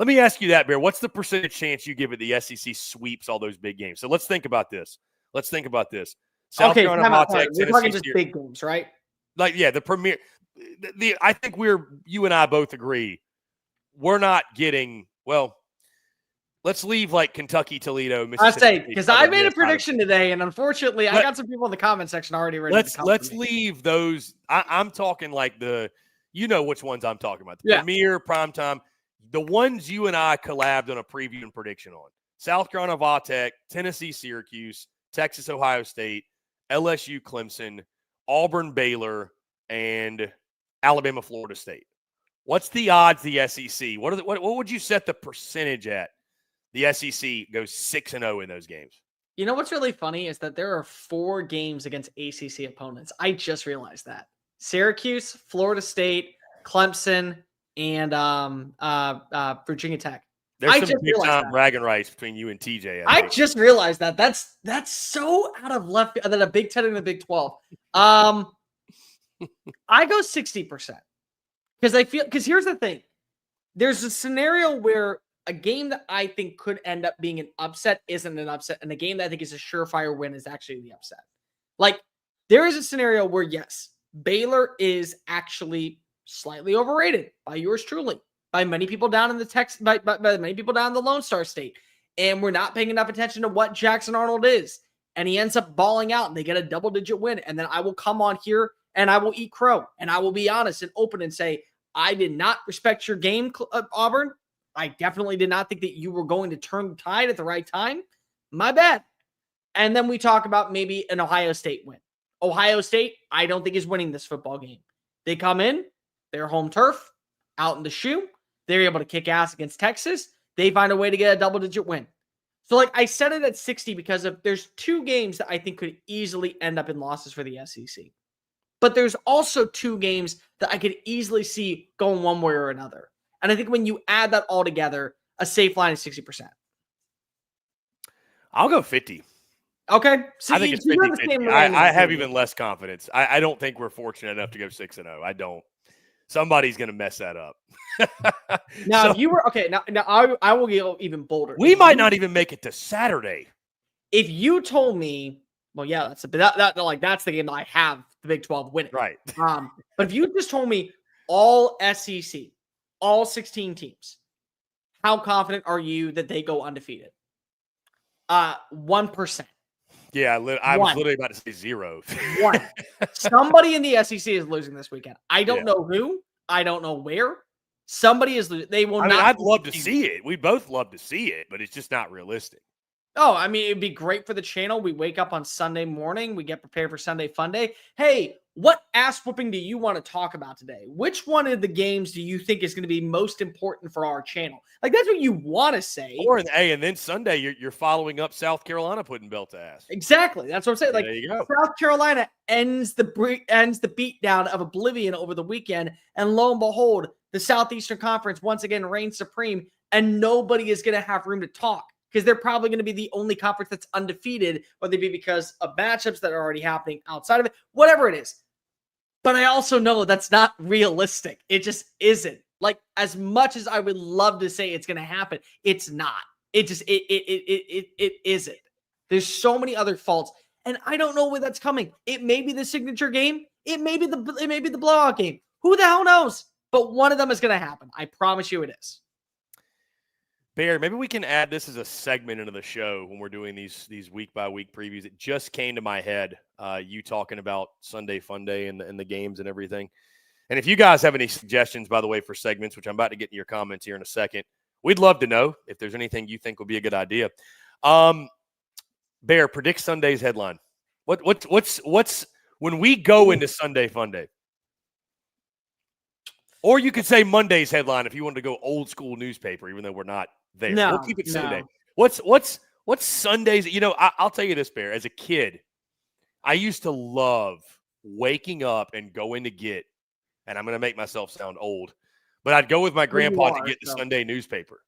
let me ask you that, Bear. What's the percentage chance you give it the SEC sweeps all those big games? So let's think about this. South Carolina, we're talking just big games, right? Like, yeah, the premier. I think you and I both agree we're not getting Well, let's leave like Kentucky, Toledo, I Mississippi. say, because I made a prediction today, and unfortunately, I got some people in the comment section already ready to come. Let's leave those. I'm talking like you know which ones I'm talking about. The Premier, Primetime, the ones you and I collabed on a preview and prediction on. South Carolina, Vatech, Tennessee, Syracuse, Texas, Ohio State, LSU, Clemson, Auburn, Baylor, and Alabama, Florida State. What's the odds the SEC? What would you set the percentage at? The SEC goes 6-0 in those games. You know what's really funny is that there are 4 games against ACC opponents. I just realized that. Syracuse, Florida State, Clemson, and Virginia Tech. There's some big time bragging rights between you and TJ. I just realized that. That's so out of left field. Then a Big 10 and a Big 12. I go 60%. Because here's the thing. There's a scenario where a game that I think could end up being an upset isn't an upset, and a game that I think is a surefire win is actually the upset. Like, there is a scenario where, yes, Baylor is actually slightly overrated by yours truly, by many people down in the by many people down in the Lone Star State, and we're not paying enough attention to what Jackson Arnold is, and he ends up balling out, and they get a double-digit win, and then I will come on here, and I will eat crow, and I will be honest and open and say, I did not respect your game, Auburn. I definitely did not think that you were going to turn the tide at the right time. My bad. And then we talk about maybe an Ohio State win. Ohio State, I don't think is winning this football game. They come in, their home turf, out in the shoe. They're able to kick ass against Texas. They find a way to get a double-digit win. So, like, I set it at 60 because there's 2 games that I think could easily end up in losses for the SEC. But there's also 2 games that I could easily see going one way or another. And I think when you add that all together, a safe line is 60%. I'll go 50. Okay. So I think it's 50-50. I have even less confidence. I don't think we're fortunate enough to go 6-0. I don't. Somebody's going to mess that up. Now, if you were – okay, now I will go even bolder. We might not even make it to Saturday. If you told me – well, yeah, that's the game that I have the Big 12 winning. Right. But if you just told me all SEC – all 16 teams, how confident are you that they go undefeated? 1%. Yeah, I was literally about to say 0. 1. Somebody in the SEC is losing this weekend. I don't know who. I don't know where. Somebody is losing. They will not. I'd love to see it. We both love to see it, but it's just not realistic. Oh, I mean, it'd be great for the channel. We wake up on Sunday morning. We get prepared for Sunday Fun Day. Hey, what ass whooping do you want to talk about today? Which one of the games do you think is going to be most important for our channel? Like, that's what you want to say. And then Sunday, you're following up South Carolina putting belt to ass. Exactly. That's what I'm saying. Like, there you go. South Carolina ends the beatdown of oblivion over the weekend. And lo and behold, the Southeastern Conference once again reigns supreme, and nobody is going to have room to talk. Because they're probably going to be the only conference that's undefeated, whether it be because of matchups that are already happening outside of it, whatever it is. But I also know that's not realistic. It just isn't. Like, as much as I would love to say it's going to happen, it's not. It isn't. There's so many other faults, and I don't know where that's coming. It may be the signature game. It may be the blowout game. Who the hell knows? But one of them is going to happen. I promise you it is. Bear, maybe we can add this as a segment into the show when we're doing these week-by-week previews. It just came to my head, you talking about Sunday Fun Day and the games and everything. And if you guys have any suggestions, by the way, for segments, which I'm about to get in your comments here in a second, we'd love to know if there's anything you think would be a good idea. Bear, predict Sunday's headline. What's when we go into Sunday Fun Day? Or you could say Monday's headline if you wanted to go old school newspaper, even though we're not there. No, we'll keep it Sunday. What's Sundays? You know, I'll tell you this, Bear. As a kid, I used to love waking up and going to get, and I'm going to make myself sound old, but I'd go with my grandpa to get the Sunday newspaper.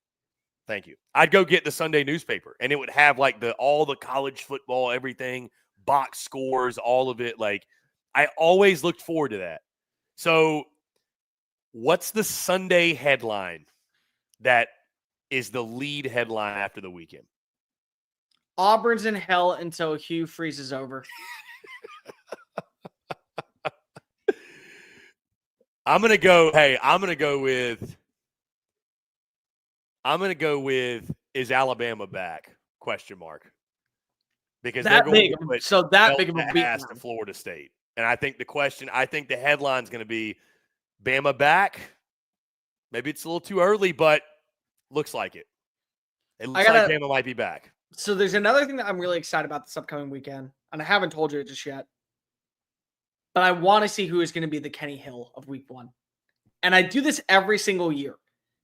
Thank you. I'd go get the Sunday newspaper, and it would have like all the college football, everything, box scores, all of it. Like, I always looked forward to that. So what's the Sunday headline that is the lead headline after the weekend? Auburn's in hell until Hugh freezes over. I'm going to go with I'm going to go with, is Alabama back? Question mark. Because That they're going big, to put so that belt big of a to beat ass to down. Florida State. And I think the headline's going to be Bama back. Maybe it's a little too early, but looks like it. It looks like Bama might be back. So there's another thing that I'm really excited about this upcoming weekend, and I haven't told you it just yet. But I want to see who is going to be the Kenny Hill of week 1. And I do this every single year.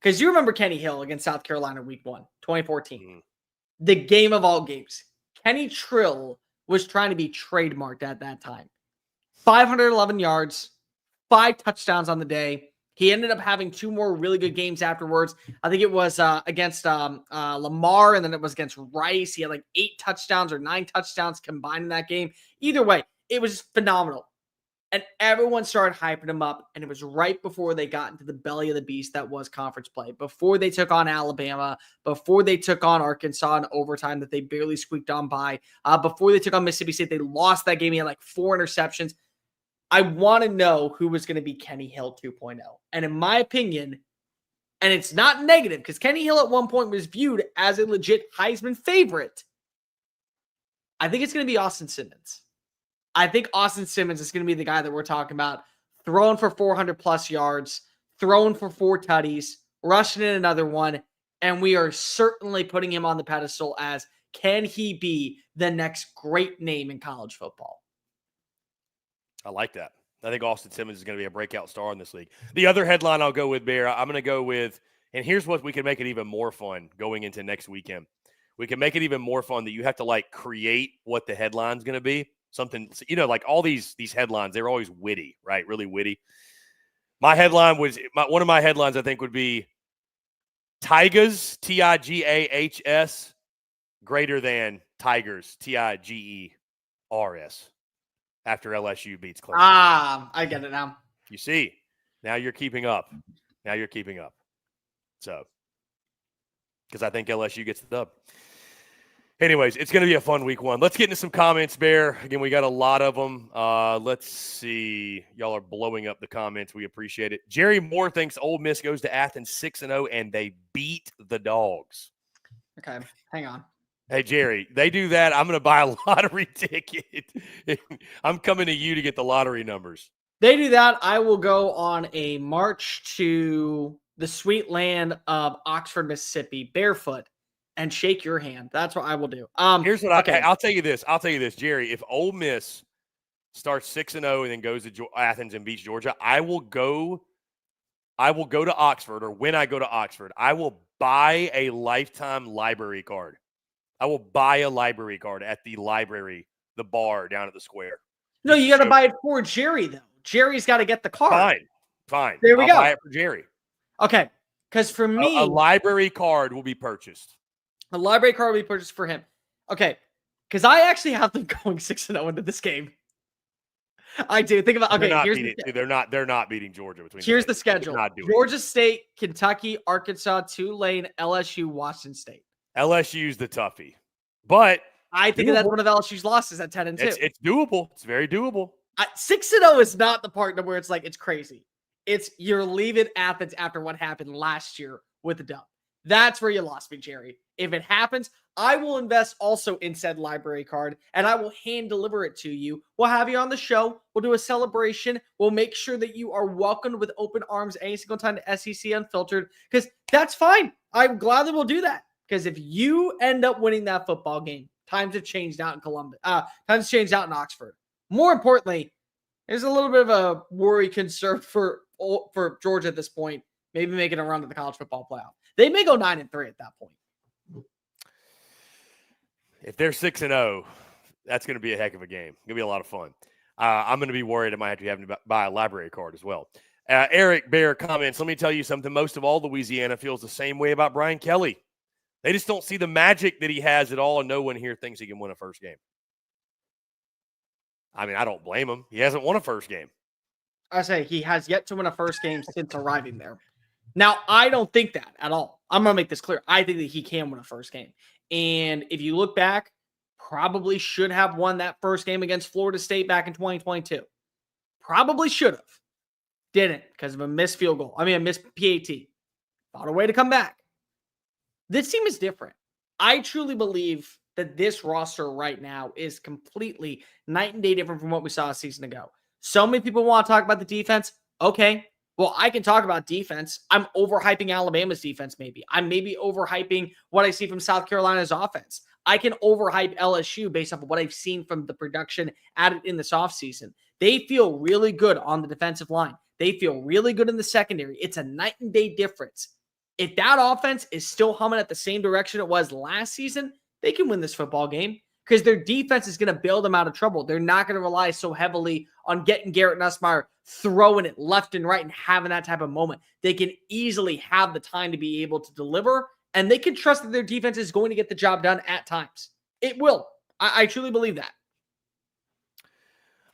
Because you remember Kenny Hill against South Carolina week 1, 2014. Mm-hmm. The game of all games. Kenny Trill was trying to be trademarked at that time. 511 yards, 5 touchdowns on the day. He ended up having 2 more really good games afterwards. I think it was against Lamar, and then it was against Rice. He had like 8 touchdowns or 9 touchdowns combined in that game. Either way, it was just phenomenal. And everyone started hyping him up, and it was right before they got into the belly of the beast that was conference play, before they took on Alabama, before they took on Arkansas in overtime that they barely squeaked on by, before they took on Mississippi State. They lost that game. He had like 4 interceptions. I want to know who was going to be Kenny Hill 2.0. And in my opinion, and it's not negative, because Kenny Hill at one point was viewed as a legit Heisman favorite, I think it's going to be Austin Simmons. I think Austin Simmons is going to be the guy that we're talking about, throwing for 400-plus yards, throwing for 4 tutties, rushing in another one, and we are certainly putting him on the pedestal as, can he be the next great name in college football? I like that. I think Austin Simmons is going to be a breakout star in this league. The other headline I'll go with, Bear, I'm going to go with, and here's what we can make it even more fun going into next weekend. We can make it even more fun that you have to, like, create what the headline's going to be. Something, like all these headlines, they're always witty, right? Really witty. My headline was, one of my headlines, I think, would be Tigers, Tigahs, greater than Tigers, Tigers, after LSU beats Clemson. I get it now. You see, now you're keeping up. So, because I think LSU gets the dub. Anyways, it's going to be a fun week 1. Let's get into some comments, Bear. Again, we got a lot of them. Let's see. Y'all are blowing up the comments. We appreciate it. Jerry Moore thinks Ole Miss goes to Athens 6-0, and they beat the Dogs. Okay, hang on. Hey, Jerry, they do that, I'm going to buy a lottery ticket. I'm coming to you to get the lottery numbers. They do that, I will go on a march to the sweet land of Oxford, Mississippi, barefoot, and shake your hand. That's what I will do. Here's what I'll tell you this. Jerry. If Ole Miss starts 6-0 and then goes to Athens and beats Georgia, I will go to Oxford, or when I go to Oxford, I will buy a lifetime library card. I will buy a library card at the library, the bar down at the square. No, you got to buy it for Jerry, though. Jerry's got to get the card. Fine. There we go. Buy it for Jerry. Okay, because for me, a library card will be purchased. A library card will be purchased for him. Okay, because I actually have them going 6-0 into this game. I do. Think about, okay, they're not beating Georgia. Here's the schedule. Georgia State, Kentucky, Arkansas, Tulane, LSU, Washington State. LSU's the toughie. But I think that's one of LSU's losses at 10-2. It's doable. It's very doable. 6-0 is not the part where it's like it's crazy. It's you're leaving Athens after what happened last year with the dub. That's where you lost me, Jerry. If it happens, I will invest also in said library card, and I will hand deliver it to you. We'll have you on the show. We'll do a celebration. We'll make sure that you are welcomed with open arms any single time to SEC Unfiltered, because that's fine. I'm glad that we'll do that, because if you end up winning that football game, times have changed out in Columbus. Times changed out in Oxford. More importantly, there's a little bit of a worry concern for Georgia at this point, maybe making a run to the college football playoff. They may go 9-3 at that point. If they're 6-0, that's going to be a heck of a game. It's going to be a lot of fun. I'm going to be worried I might have to buy a library card as well. Eric Bear comments, let me tell you something. Most of all, Louisiana feels the same way about Brian Kelly. They just don't see the magic that he has at all, and no one here thinks he can win a first game. I mean, I don't blame him. He hasn't won a first game. I say he has yet to win a first game since arriving there. Now, I don't think that at all. I'm going to make this clear. I think that he can win a first game. And if you look back, probably should have won that first game against Florida State back in 2022. Probably should have. Didn't, because of a missed field goal. I mean, a missed PAT. Found a way to come back. This team is different. I truly believe that this roster right now is completely night and day different from what we saw a season ago. So many people want to talk about the defense. Okay, well, I can talk about defense. I'm overhyping Alabama's defense, maybe. I'm maybe overhyping what I see from South Carolina's offense. I can overhype LSU based off of what I've seen from the production added in this offseason. They feel really good on the defensive line. They feel really good in the secondary. It's a night and day difference. If that offense is still humming at the same direction it was last season, they can win this football game because their defense is going to bail them out of trouble. They're not going to rely so heavily on getting Garrett Nussmeier, throwing it left and right and having that type of moment. They can easily have the time to be able to deliver, and they can trust that their defense is going to get the job done at times. It will. I truly believe that.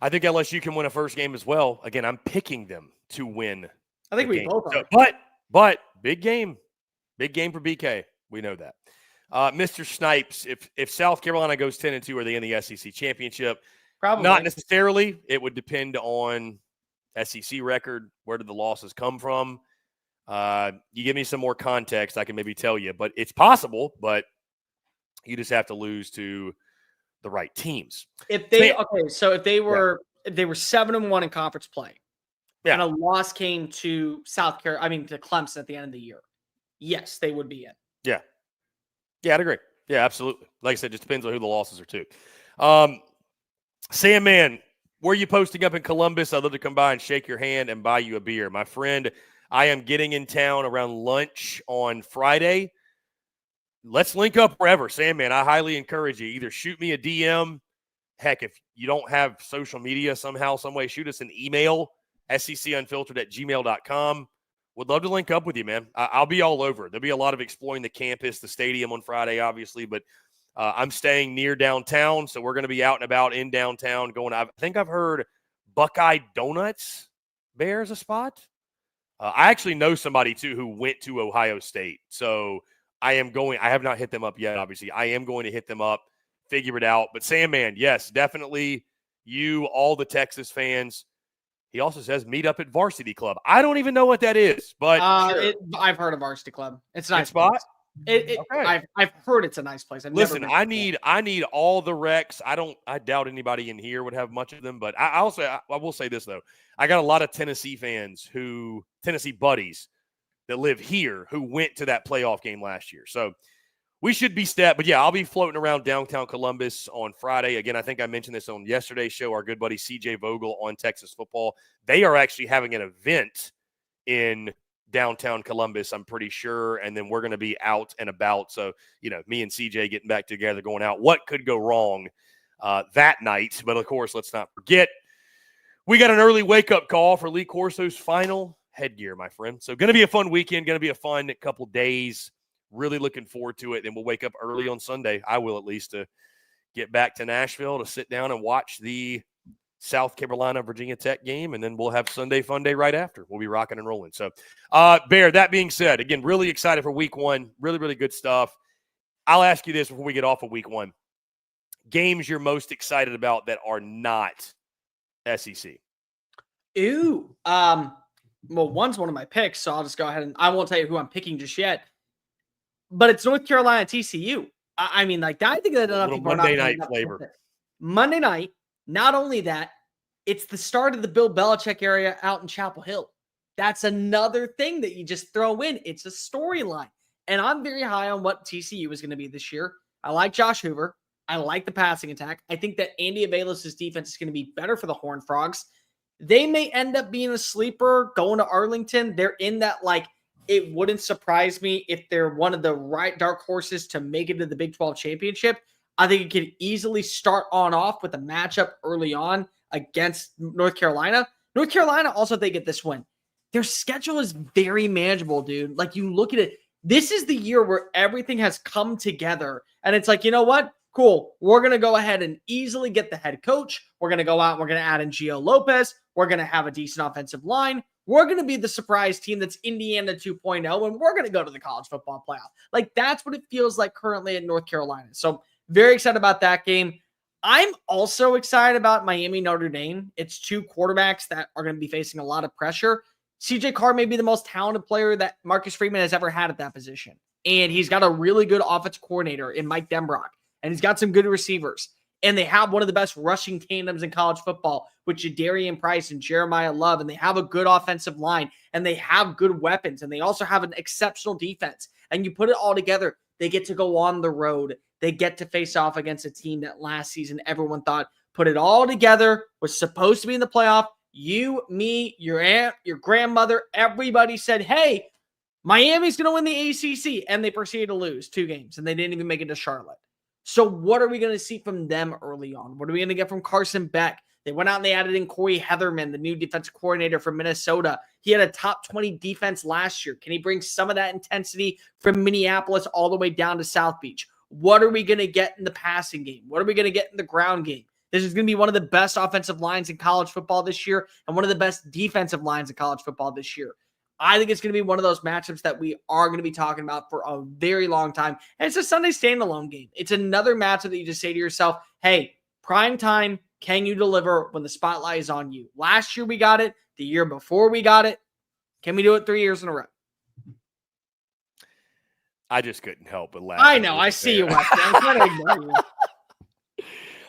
I think LSU can win a first game as well. Again, I'm picking them to win. I think we both are. But big game for BK. We know that. Mr. Snipes, if South Carolina goes 10-2, are they in the SEC championship? Probably Not necessarily. It would depend on SEC record. Where did the losses come from? You give me some more context, I can maybe tell you. But it's possible, but you just have to lose to the right teams. If they were 7-1 in conference play, and a loss came to to Clemson at the end of the year, yes, they would be in. Yeah, I'd agree. Yeah, absolutely. Like I said, just depends on who the losses are to. Sam Man, where are you posting up in Columbus? I'd love to come by and shake your hand and buy you a beer. My friend, I am getting in town around lunch on Friday. Let's link up wherever. Sam Man, I highly encourage you. Either shoot me a DM. Heck, if you don't have social media somehow, some way, shoot us an email, secunfiltered@gmail.com. Would love to link up with you, man. I'll be all over. There'll be a lot of exploring the campus, the stadium on Friday, obviously, but I'm staying near downtown, so we're going to be out and about in downtown going. I think I've heard Buckeye Donuts Bears a spot. I actually know somebody, too, who went to Ohio State, so I have not hit them up yet, obviously. I am going to hit them up, figure it out. But Sam, man, yes, definitely you, all the Texas fans. He also says meet up at Varsity Club. I don't even know what that is, but sure. I've heard of Varsity Club. It's a nice spot. Okay. I've heard it's a nice place. Listen, I need all the recs. I doubt anybody in here would have much of them, but I will say this though. I got a lot of Tennessee buddies that live here who went to that playoff game last year. So we should be set. But yeah, I'll be floating around downtown Columbus on Friday. Again, I think I mentioned this on yesterday's show. Our good buddy CJ Vogel on Texas Football. They are actually having an event in downtown Columbus, I'm pretty sure. And then we're going to be out and about. So, me and CJ getting back together, going out. What could go wrong that night? But of course, let's not forget, we got an early wake-up call for Lee Corso's final headgear, my friend. So going to be a fun weekend, going to be a fun couple days. Really looking forward to it. Then we'll wake up early on Sunday. I will, at least, to get back to Nashville to sit down and watch the South Carolina Virginia Tech game. And then we'll have Sunday fun day right after. We'll be rocking and rolling. So, Bear, that being said, again, really excited for week one. Really, really good stuff. I'll ask you this before we get off of week one. Games you're most excited about that are not SEC? Ooh. Well, one's one of my picks, so I'll just go ahead and I won't tell you who I'm picking just yet. But it's North Carolina TCU. I mean, like that. I think that enough people Monday night flavor. Monday night. Not only that, it's the start of the Bill Belichick area out in Chapel Hill. That's another thing that you just throw in. It's a storyline, and I'm very high on what TCU is going to be this year. I like Josh Hoover. I like the passing attack. I think that Andy Avalos' defense is going to be better for the Horned Frogs. They may end up being a sleeper going to Arlington. They're in that it wouldn't surprise me if they're one of the right dark horses to make it to the Big 12 championship. I think it could easily start off with a matchup early on against North Carolina. North Carolina also, they get this win. Their schedule is very manageable, dude. Like, you look at it, this is the year where everything has come together. And it's like, you know what? Cool. We're going to go ahead and easily get the head coach. We're going to go out and we're going to add in Gio Lopez. We're going to have a decent offensive line. We're going to be the surprise team that's Indiana 2.0, and we're going to go to the college football playoff. Like, that's what it feels like currently in North Carolina. So, very excited about that game. I'm also excited about Miami Notre Dame. It's two quarterbacks that are going to be facing a lot of pressure. CJ Carr may be the most talented player that Marcus Freeman has ever had at that position. And he's got a really good offensive coordinator in Mike Denbrock. And he's got some good receivers. And they have one of the best rushing tandems in college football with Jadarian Price and Jeremiah Love. And they have a good offensive line. And they have good weapons. And they also have an exceptional defense. And you put it all together, they get to go on the road. They get to face off against a team that last season everyone thought put it all together, was supposed to be in the playoff. You, me, your aunt, your grandmother, everybody said, hey, Miami's going to win the ACC. And they proceeded to lose 2 games. And they didn't even make it to Charlotte. So what are we going to see from them early on? What are we going to get from Carson Beck? They went out and they added in Corey Heatherman, the new defensive coordinator from Minnesota. He had a top 20 defense last year. Can he bring some of that intensity from Minneapolis all the way down to South Beach? What are we going to get in the passing game? What are we going to get in the ground game? This is going to be one of the best offensive lines in college football this year and one of the best defensive lines in college football this year. I think it's going to be one of those matchups that we are going to be talking about for a very long time. And it's a Sunday standalone game. It's another matchup that you just say to yourself, hey, prime time, can you deliver when the spotlight is on you? Last year we got it. The year before we got it. Can we do it 3 years in a row? I just couldn't help but laugh. I know. I see you, Weston. I'm trying to ignore you.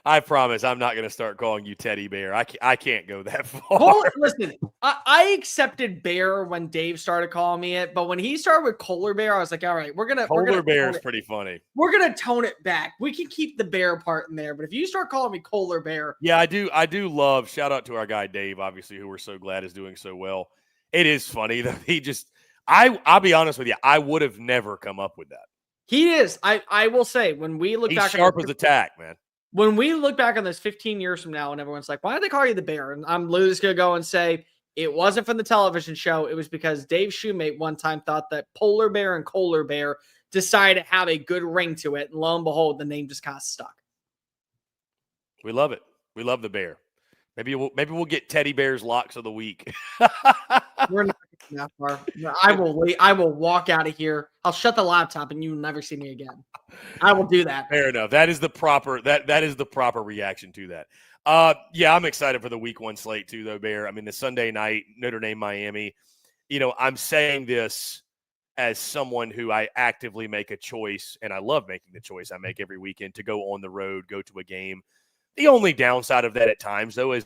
I promise I'm not going to start calling you Teddy Bear. I can't go that far. Well, listen, I accepted Bear when Dave started calling me it, but when he started with Kohler Bear, I was like, all right, Kohler Bear is pretty funny. We're gonna tone it back. We can keep the Bear part in there, but if you start calling me Kohler Bear, yeah, I do love. Shout out to our guy Dave, obviously, who we're so glad is doing so well. It is funny that he just. I'll be honest with you, I would have never come up with that. He is. I will say when we look back, he's sharp as a tack, man. When we look back on this 15 years from now and everyone's like, why did they call you the Bear? And I'm literally just going to go and say, it wasn't from the television show. It was because Dave Shoemate one time thought that Polar Bear and Kohler Bear decided to have a good ring to it. And lo and behold, the name just kind of stuck. We love it. We love the Bear. Maybe we'll get Teddy Bear's locks of the week. We're not getting that far. I will wait. I will walk out of here. I'll shut the laptop and you'll never see me again. I will do that. Fair enough. That is the proper reaction to that. Yeah, I'm excited for the week 1 slate too, though, Bear. I mean, the Sunday night, Notre Dame, Miami. You know, I'm saying this as someone who I actively make a choice, and I love making the choice I make every weekend to go on the road, go to a game. The only downside of that at times, though, is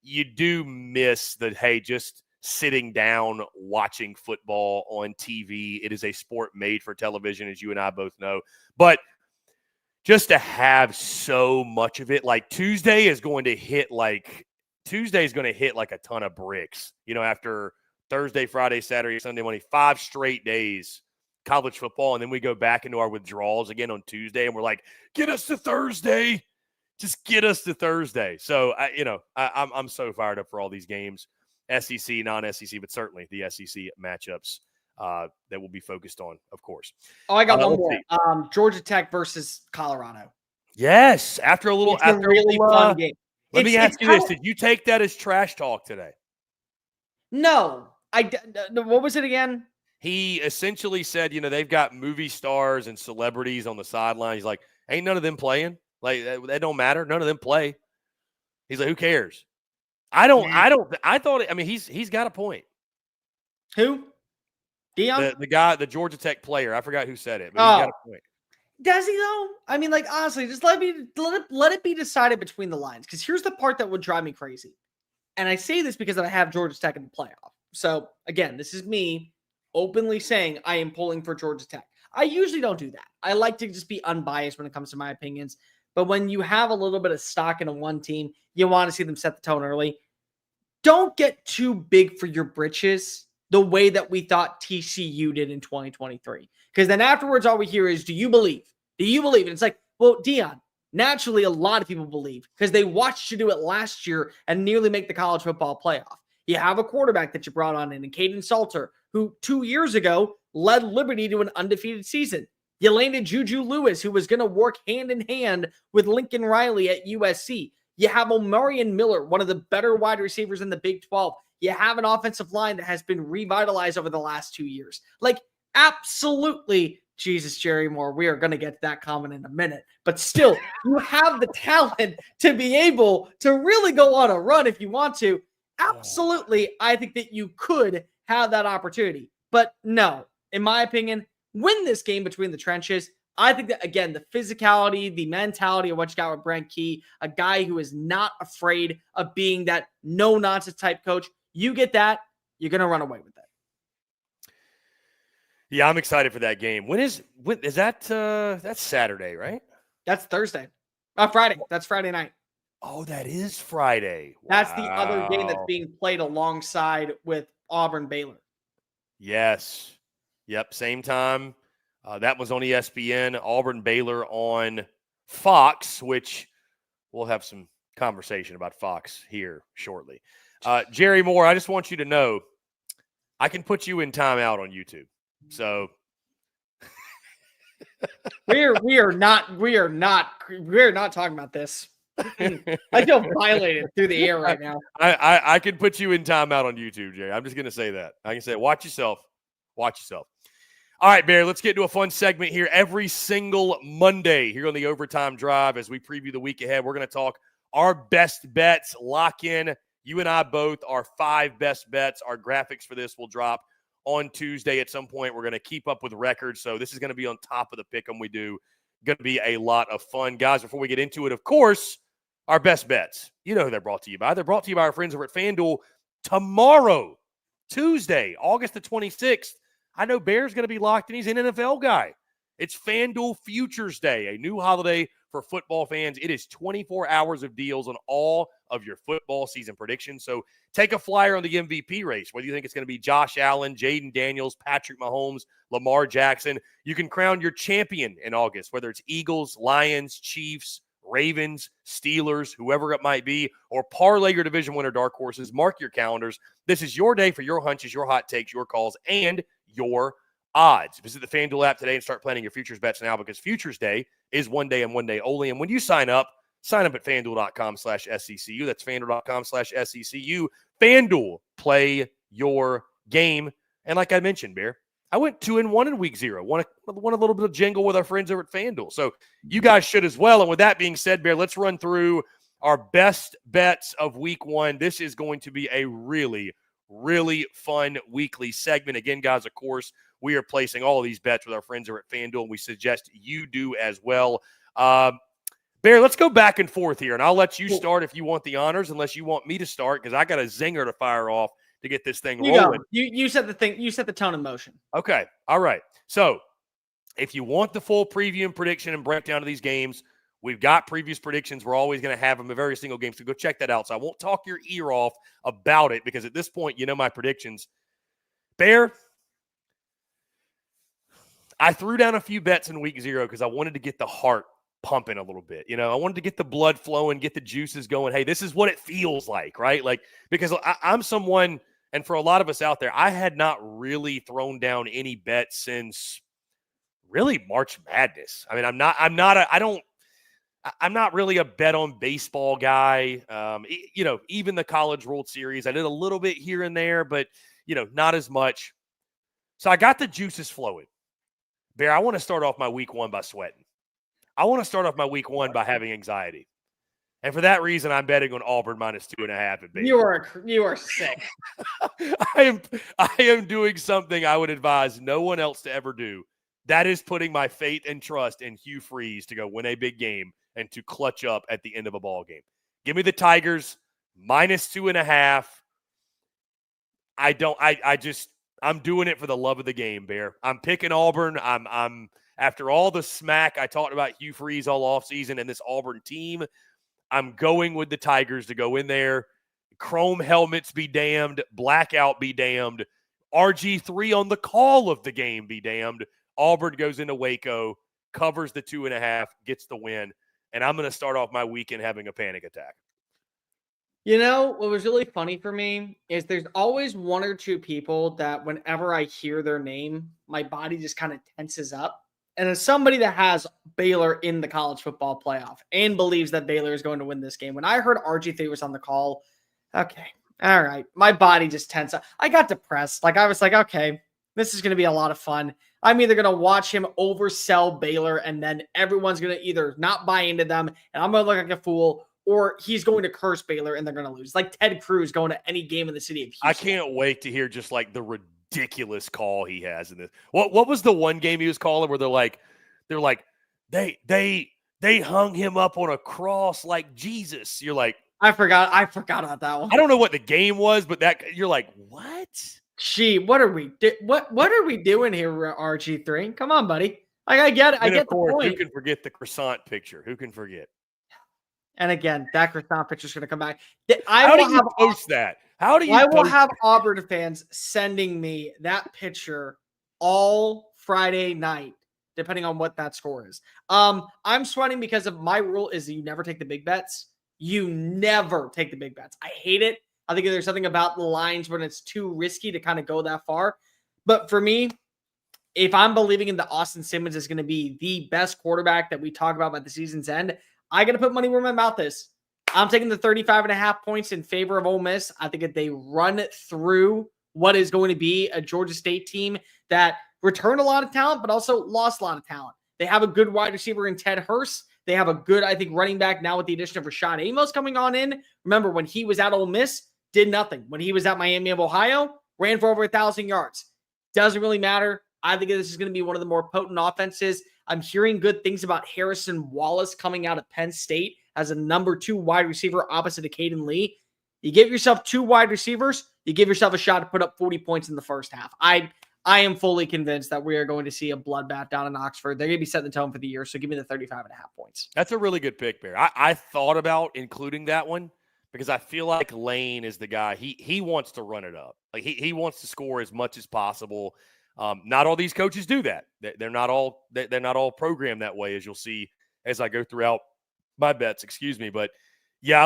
you do miss the, hey, just sitting down watching football on TV. It is a sport made for television, as you and I both know. But just to have so much of it, like Tuesday is going to hit like a ton of bricks, you know, after Thursday, Friday, Saturday, Sunday, Monday, 5 straight days college football. And then we go back into our withdrawals again on Tuesday and we're like, get us to Thursday. Just get us to Thursday. So, I'm so fired up for all these games, SEC, non-SEC, but certainly the SEC matchups that we'll be focused on, of course. Oh, I got one more. Georgia Tech versus Colorado. Yes, after a really fun game. Let me ask you this: did you take that as trash talk today? No, what was it again? He essentially said, they've got movie stars and celebrities on the sideline. He's like, ain't none of them playing. Like, that don't matter. None of them play. He's like, who cares? I thought, he's got a point. Who? Deion? The guy, the Georgia Tech player. I forgot who said it, but he's got a point. Does he, though? I mean, like, honestly, just let it be decided between the lines. Because here's the part that would drive me crazy. And I say this because I have Georgia Tech in the playoff. So, again, this is me openly saying I am pulling for Georgia Tech. I usually don't do that. I like to just be unbiased when it comes to my opinions. But when you have a little bit of stock in a one team, you want to see them set the tone early. Don't get too big for your britches the way that we thought TCU did in 2023. Because then afterwards, all we hear is, do you believe? Do you believe? And it's like, well, Deion, naturally, a lot of people believe because they watched you do it last year and nearly make the college football playoff. You have a quarterback that you brought on in Caden Salter, who 2 years ago led Liberty to an undefeated season. You landed Juju Lewis, who was going to work hand in hand with Lincoln Riley at USC. You have Omarion Miller, one of the better wide receivers in the Big 12. You have an offensive line that has been revitalized over the last 2 years. Like, absolutely, Jesus, Jerry Moore, we are going to get to that comment in a minute. But still, you have the talent to be able to really go on a run if you want to. Absolutely, I think that you could have that opportunity. But no, in my opinion, win this game between the trenches. I think that, again, the physicality, the mentality of what you got with Brent Key, a guy who is not afraid of being that no-nonsense type coach, you get that, you're going to run away with it. Yeah, I'm excited for that game. When is that? That's Saturday, right? That's Thursday. Friday. That's Friday night. Oh, that is Friday. That's the other game that's Wow. being played alongside with Auburn Baylor. Yes. Yep, same time. That was on ESPN. Auburn Baylor on Fox, which we'll have some conversation about Fox here shortly. Jerry Moore, I just want you to know I can put you in timeout on YouTube. So we are not talking about this. I feel violated through the air right now. I can put you in timeout on YouTube, Jerry. I'm just going to say that. I can say, watch yourself. Watch yourself. All right, Bear, let's get into a fun segment here. Every single Monday here on the Overtime Drive, as we preview the week ahead, we're going to talk our best bets, lock in. You and I both are 5 best bets. Our graphics for this will drop on Tuesday at some point. We're going to keep up with records, so this is going to be on top of the pick'em we do. Going to be a lot of fun. Guys, before we get into it, of course, our best bets. You know who they're brought to you by. They're brought to you by our friends over at FanDuel. Tomorrow, Tuesday, August the 26th, I know Bear's going to be locked in. He's an NFL guy. It's FanDuel Futures Day, a new holiday for football fans. It is 24 hours of deals on all of your football season predictions. So take a flyer on the MVP race, whether you think it's going to be Josh Allen, Jaden Daniels, Patrick Mahomes, Lamar Jackson. You can crown your champion in August, whether it's Eagles, Lions, Chiefs, Ravens, Steelers, whoever it might be, or parlay your division winner dark horses. Mark your calendars. This is your day for your hunches, your hot takes, your calls, and your odds. Visit the FanDuel app today and start planning your futures bets now, because Futures Day is one day and one day only. And when you sign up at FanDuel.com/SECU. That's FanDuel.com/SECU. FanDuel, play your game. And like I mentioned, Bear, I went 2-1 in week 0. Won a little bit of jingle with our friends over at FanDuel. So you guys should as well. And with that being said, Bear, let's run through our best bets of week 1. This is going to be a really, really fun weekly segment. Again, guys, of course, we are placing all of these bets with our friends over at FanDuel, and we suggest you do as well. Bear, let's go back and forth here, and I'll let you start if you want the honors, unless you want me to start, because I got a zinger to fire off to get this thing rolling. You set the thing. You set the tone in motion. Okay. All right. So if you want the full preview and prediction and breakdown of these games, we've got previous predictions. We're always going to have them in every single game, so go check that out. So I won't talk your ear off about it, because at this point, you know my predictions. Bear, I threw down a few bets in week 0 because I wanted to get the heart pumping a little bit. I wanted to get the blood flowing, get the juices going. Hey, this is what it feels like, right? Like, because I'm someone, and for a lot of us out there, I had not really thrown down any bets since really March Madness. I mean, I'm not really a bet on baseball guy. Even the College World Series, I did a little bit here and there, but not as much. So I got the juices flowing. Bear, I want to start off my week 1 by sweating. I want to start off my week 1 by having anxiety. And for that reason, I'm betting on Auburn -2.5 at Baylor. You are sick. I am doing something I would advise no one else to ever do. That is putting my faith and trust in Hugh Freeze to go win a big game and to clutch up at the end of a ball game. Give me the Tigers -2.5. I'm doing it for the love of the game, Bear. I'm picking Auburn. I'm after all the smack I talked about Hugh Freeze all offseason and this Auburn team, I'm going with the Tigers to go in there. Chrome helmets be damned. Blackout be damned. RG3 on the call of the game be damned. Auburn goes into Waco, covers the 2.5, gets the win. And I'm going to start off my weekend having a panic attack. What was really funny for me is there's always one or two people that whenever I hear their name, my body just kind of tenses up. And as somebody that has Baylor in the college football playoff and believes that Baylor is going to win this game, when I heard RG3 was on the call, okay, all right, my body just tensed up. I got depressed. I was like, okay, this is going to be a lot of fun. I'm either going to watch him oversell Baylor, and then everyone's going to either not buy into them, and I'm going to look like a fool, or he's going to curse Baylor and they're going to lose. Like Ted Cruz going to any game in the city of Houston. I can't wait to hear just like the ridiculous call he has in this. What was the one game he was calling where they're like they hung him up on a cross like Jesus? You're like, I forgot about that one. I don't know what the game was, but that you're like, what? Gee, what are we doing here, RG3? Come on, buddy. Like, I get it. I get the point. Who can forget the croissant picture? Who can forget? And again, that croissant picture is going to come back. How do you post that? How do you? I will have Auburn fans sending me that picture all Friday night, depending on what that score is. I'm sweating because of my rule is you never take the big bets. You never take the big bets. I hate it. I think there's something about the lines when it's too risky to kind of go that far. But for me, if I'm believing in that Austin Simmons is going to be the best quarterback that we talk about by the season's end, I got to put money where my mouth is. I'm taking the 35.5 points in favor of Ole Miss. I think if they run through what is going to be a Georgia State team that returned a lot of talent, but also lost a lot of talent. They have a good wide receiver in Ted Hurst. They have a good, I think, running back now with the addition of Rashad Amos coming on in. Remember, when he was at Ole Miss, did nothing. When he was at Miami of Ohio, ran for over 1,000 yards. Doesn't really matter. I think this is going to be one of the more potent offenses. I'm hearing good things about Harrison Wallace coming out of Penn State as a number 2 wide receiver opposite of Caden Lee. You give yourself 2 wide receivers, you give yourself a shot to put up 40 points in the first half. I am fully convinced that we are going to see a bloodbath down in Oxford. They're going to be setting the tone for the year, so give me the 35.5 points. That's a really good pick, Bear. I thought about including that one because I feel like Lane is the guy. He wants to run it up. Like he wants to score as much as possible. Not all these coaches do that. They're not all programmed that way, as you'll see as I go throughout my bets. Excuse me, but yeah, I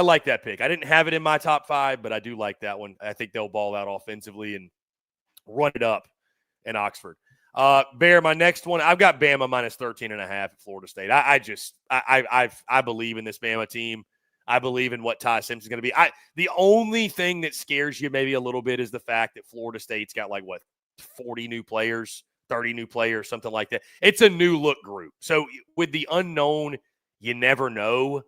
like that pick. I didn't have it in my top 5, but I do like that one. I think they'll ball out offensively and run it up in Oxford. Bear, my next one, I've got Bama minus 13.5 at Florida State. I believe in this Bama team. I believe in what Ty Simpson's going to be. The only thing that scares you maybe a little bit is the fact that Florida State's got 40 new players, 30 new players, something like that. It's a new look group. So with the unknown, you never know.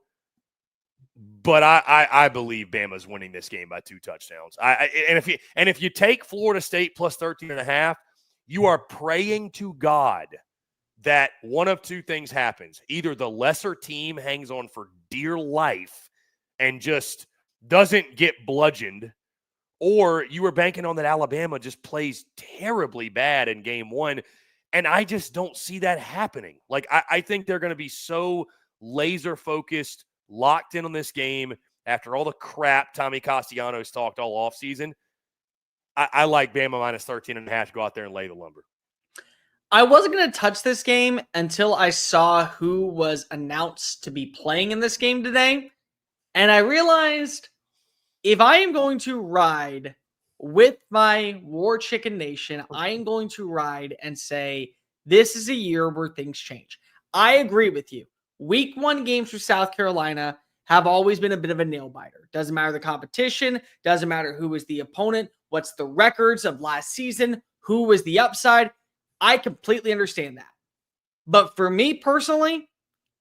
But I believe Bama's winning this game by 2 touchdowns. And if you take Florida State plus 13.5, you are praying to God that one of 2 things happens. Either the lesser team hangs on for dear life and just doesn't get bludgeoned, or you were banking on that Alabama just plays terribly bad in game 1. And I just don't see that happening. I think they're going to be so laser focused, locked in on this game after all the crap Tommy Castellanos talked all offseason. I like Bama minus 13.5 to go out there and lay the lumber. I wasn't going to touch this game until I saw who was announced to be playing in this game today. And I realized if I am going to ride with my War Chicken Nation, I am going to ride and say, this is a year where things change. I agree with you. Week 1 games for South Carolina have always been a bit of a nail biter. Doesn't matter the competition. Doesn't matter who was the opponent. What's the records of last season? Who was the upside? I completely understand that. But for me personally,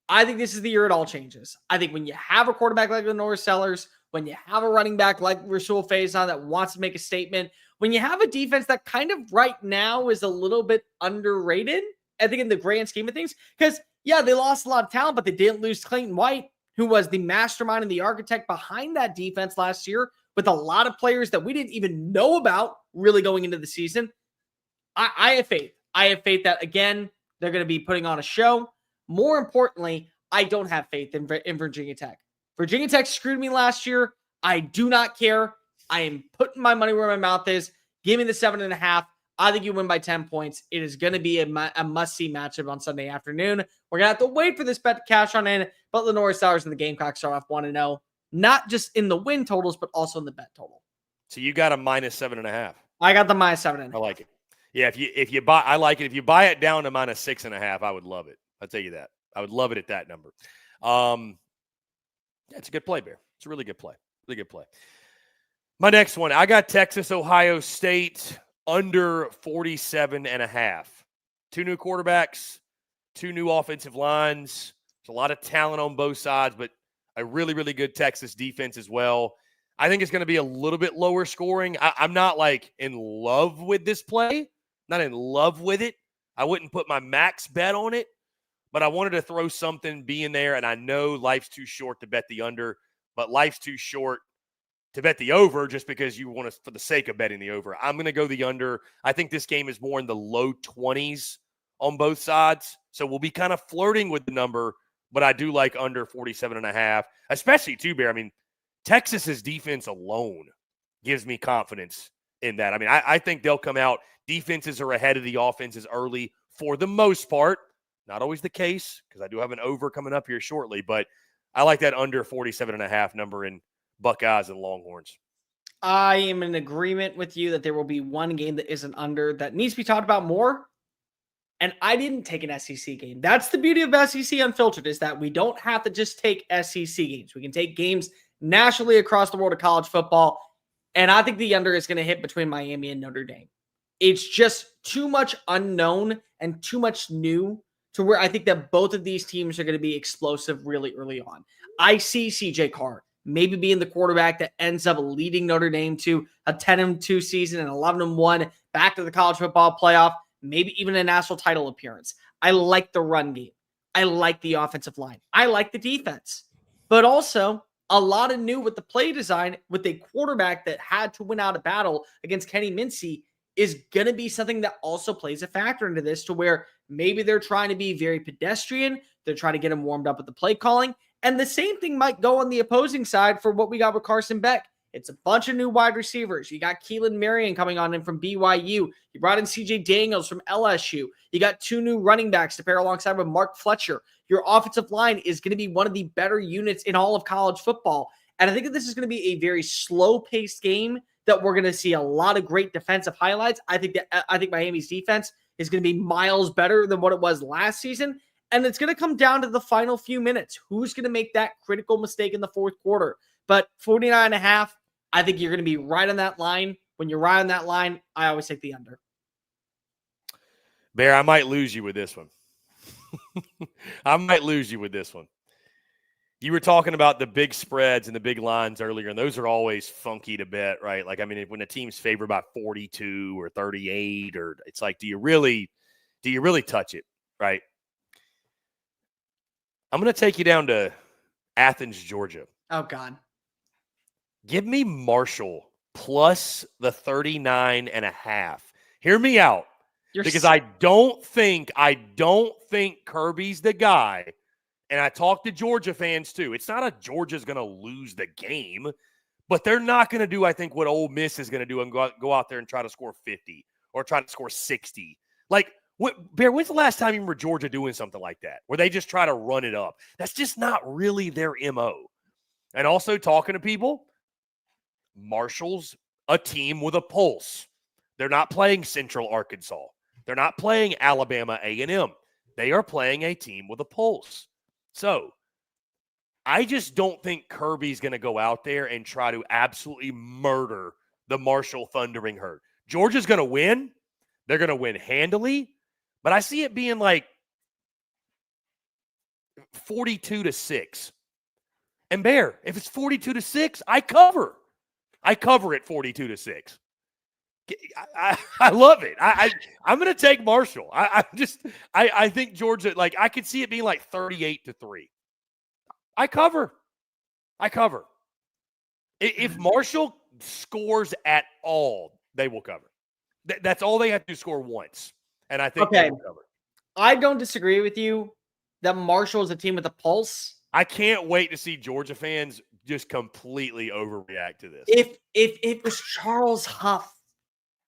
I think this is the year it all changes. I think when you have a quarterback like Lenore Sellers, when you have a running back like Rahsul Faison that wants to make a statement, when you have a defense that kind of right now is a little bit underrated, I think in the grand scheme of things, because yeah, they lost a lot of talent, but they didn't lose Clayton White, who was the mastermind and the architect behind that defense last year with a lot of players that we didn't even know about really going into the season. I have faith. I have faith that, again, they're going to be putting on a show. More importantly, I don't have faith in Virginia Tech. Virginia Tech screwed me last year. I do not care. I am putting my money where my mouth is. Give me the 7.5. I think you win by 10 points. It is going to be a must-see matchup on Sunday afternoon. We're going to have to wait for this bet to cash on in, but Lenore Sellers and the Gamecocks start off 1-0, not just in the win totals, but also in the bet total. So you got a minus 7.5. I got the minus 7.5. I like it. Yeah, if you buy, I like it. If you buy it down to minus 6.5, I would love it. I'll tell you that. I would love it at that number. Yeah, it's a good play, Bear. It's a really good play. Really good play. My next one, I got Texas, Ohio State under 47.5. 2 new quarterbacks, 2 new offensive lines. There's a lot of talent on both sides, but a really, really good Texas defense as well. I think it's going to be a little bit lower scoring. I'm not like in love with this play, not in love with it. I wouldn't put my max bet on it, but I wanted to throw something being there. And I know life's too short to bet the under, but life's too short to bet the over just because you want to, for the sake of betting the over. I'm going to go the under. I think this game is more in the low 20s on both sides. So we'll be kind of flirting with the number, but I do like under 47.5, especially too, Bear. I mean, Texas's defense alone gives me confidence in that. I mean, I think they'll come out. Defenses are ahead of the offenses early for the most part. Not always the case because I do have an over coming up here shortly, but I like that under 47.5 number in Buckeyes and Longhorns. I am in agreement with you that there will be one game that isn't under that needs to be talked about more. And I didn't take an SEC game. That's the beauty of SEC Unfiltered, is that we don't have to just take SEC games. We can take games nationally across the world of college football. And I think the under is going to hit between Miami and Notre Dame. It's just too much unknown and too much new to where I think that both of these teams are going to be explosive really early on. I see CJ Carr maybe being the quarterback that ends up leading Notre Dame to a 10-2 season and 11-1 back to the college football playoff, maybe even a national title appearance. I like the run game. I like the offensive line. I like the defense. But also, a lot of new with the play design with a quarterback that had to win out a battle against Kenny Mincy is going to be something that also plays a factor into this, to where maybe they're trying to be very pedestrian. They're trying to get him warmed up with the play calling. And the same thing might go on the opposing side for what we got with Carson Beck. It's a bunch of new wide receivers. You got Keelan Marion coming on in from BYU. You brought in CJ Daniels from LSU. You got 2 new running backs to pair alongside with Mark Fletcher. Your offensive line is going to be one of the better units in all of college football. And I think that this is going to be a very slow-paced game that we're going to see a lot of great defensive highlights. I think Miami's defense is going to be miles better than what it was last season. And it's going to come down to the final few minutes. Who's going to make that critical mistake in the fourth quarter? But 49.5, I think you're going to be right on that line. When you're right on that line, I always take the under. Bear, I might lose you with this one. I might lose you with this one. You were talking about the big spreads and the big lines earlier, and those are always funky to bet, right? Like, I mean, when a team's favored by 42 or 38, or it's like, do you really touch it, right? I'm going to take you down to Athens, Georgia. Oh, God. Give me Marshall plus the 39.5. Hear me out. Because I don't think Kirby's the guy. And I talk to Georgia fans too. It's not a Georgia's going to lose the game, but they're not going to do, I think, what Ole Miss is going to do and go out there and try to score 50 or try to score 60. Like, Bear, when's the last time you remember Georgia doing something like that, where they just try to run it up? That's just not really their MO. And also talking to people, Marshall's a team with a pulse. They're not playing Central Arkansas. They're not playing Alabama A&M. They are playing a team with a pulse. So I just don't think Kirby's going to go out there and try to absolutely murder the Marshall Thundering Herd. Georgia's going to win. They're going to win handily. But I see it being like 42-6. And Bear, if it's 42-6, I cover. I cover it 42-6. I love it. I'm going to take Marshall. I think Georgia, like, I could see it being like 38-3. I cover. If Marshall scores at all, they will cover. That's all they have to score once. And I think they will cover. I don't disagree with you that Marshall is a team with a pulse. I can't wait to see Georgia fans just completely overreact to this. If it was Charles Huff,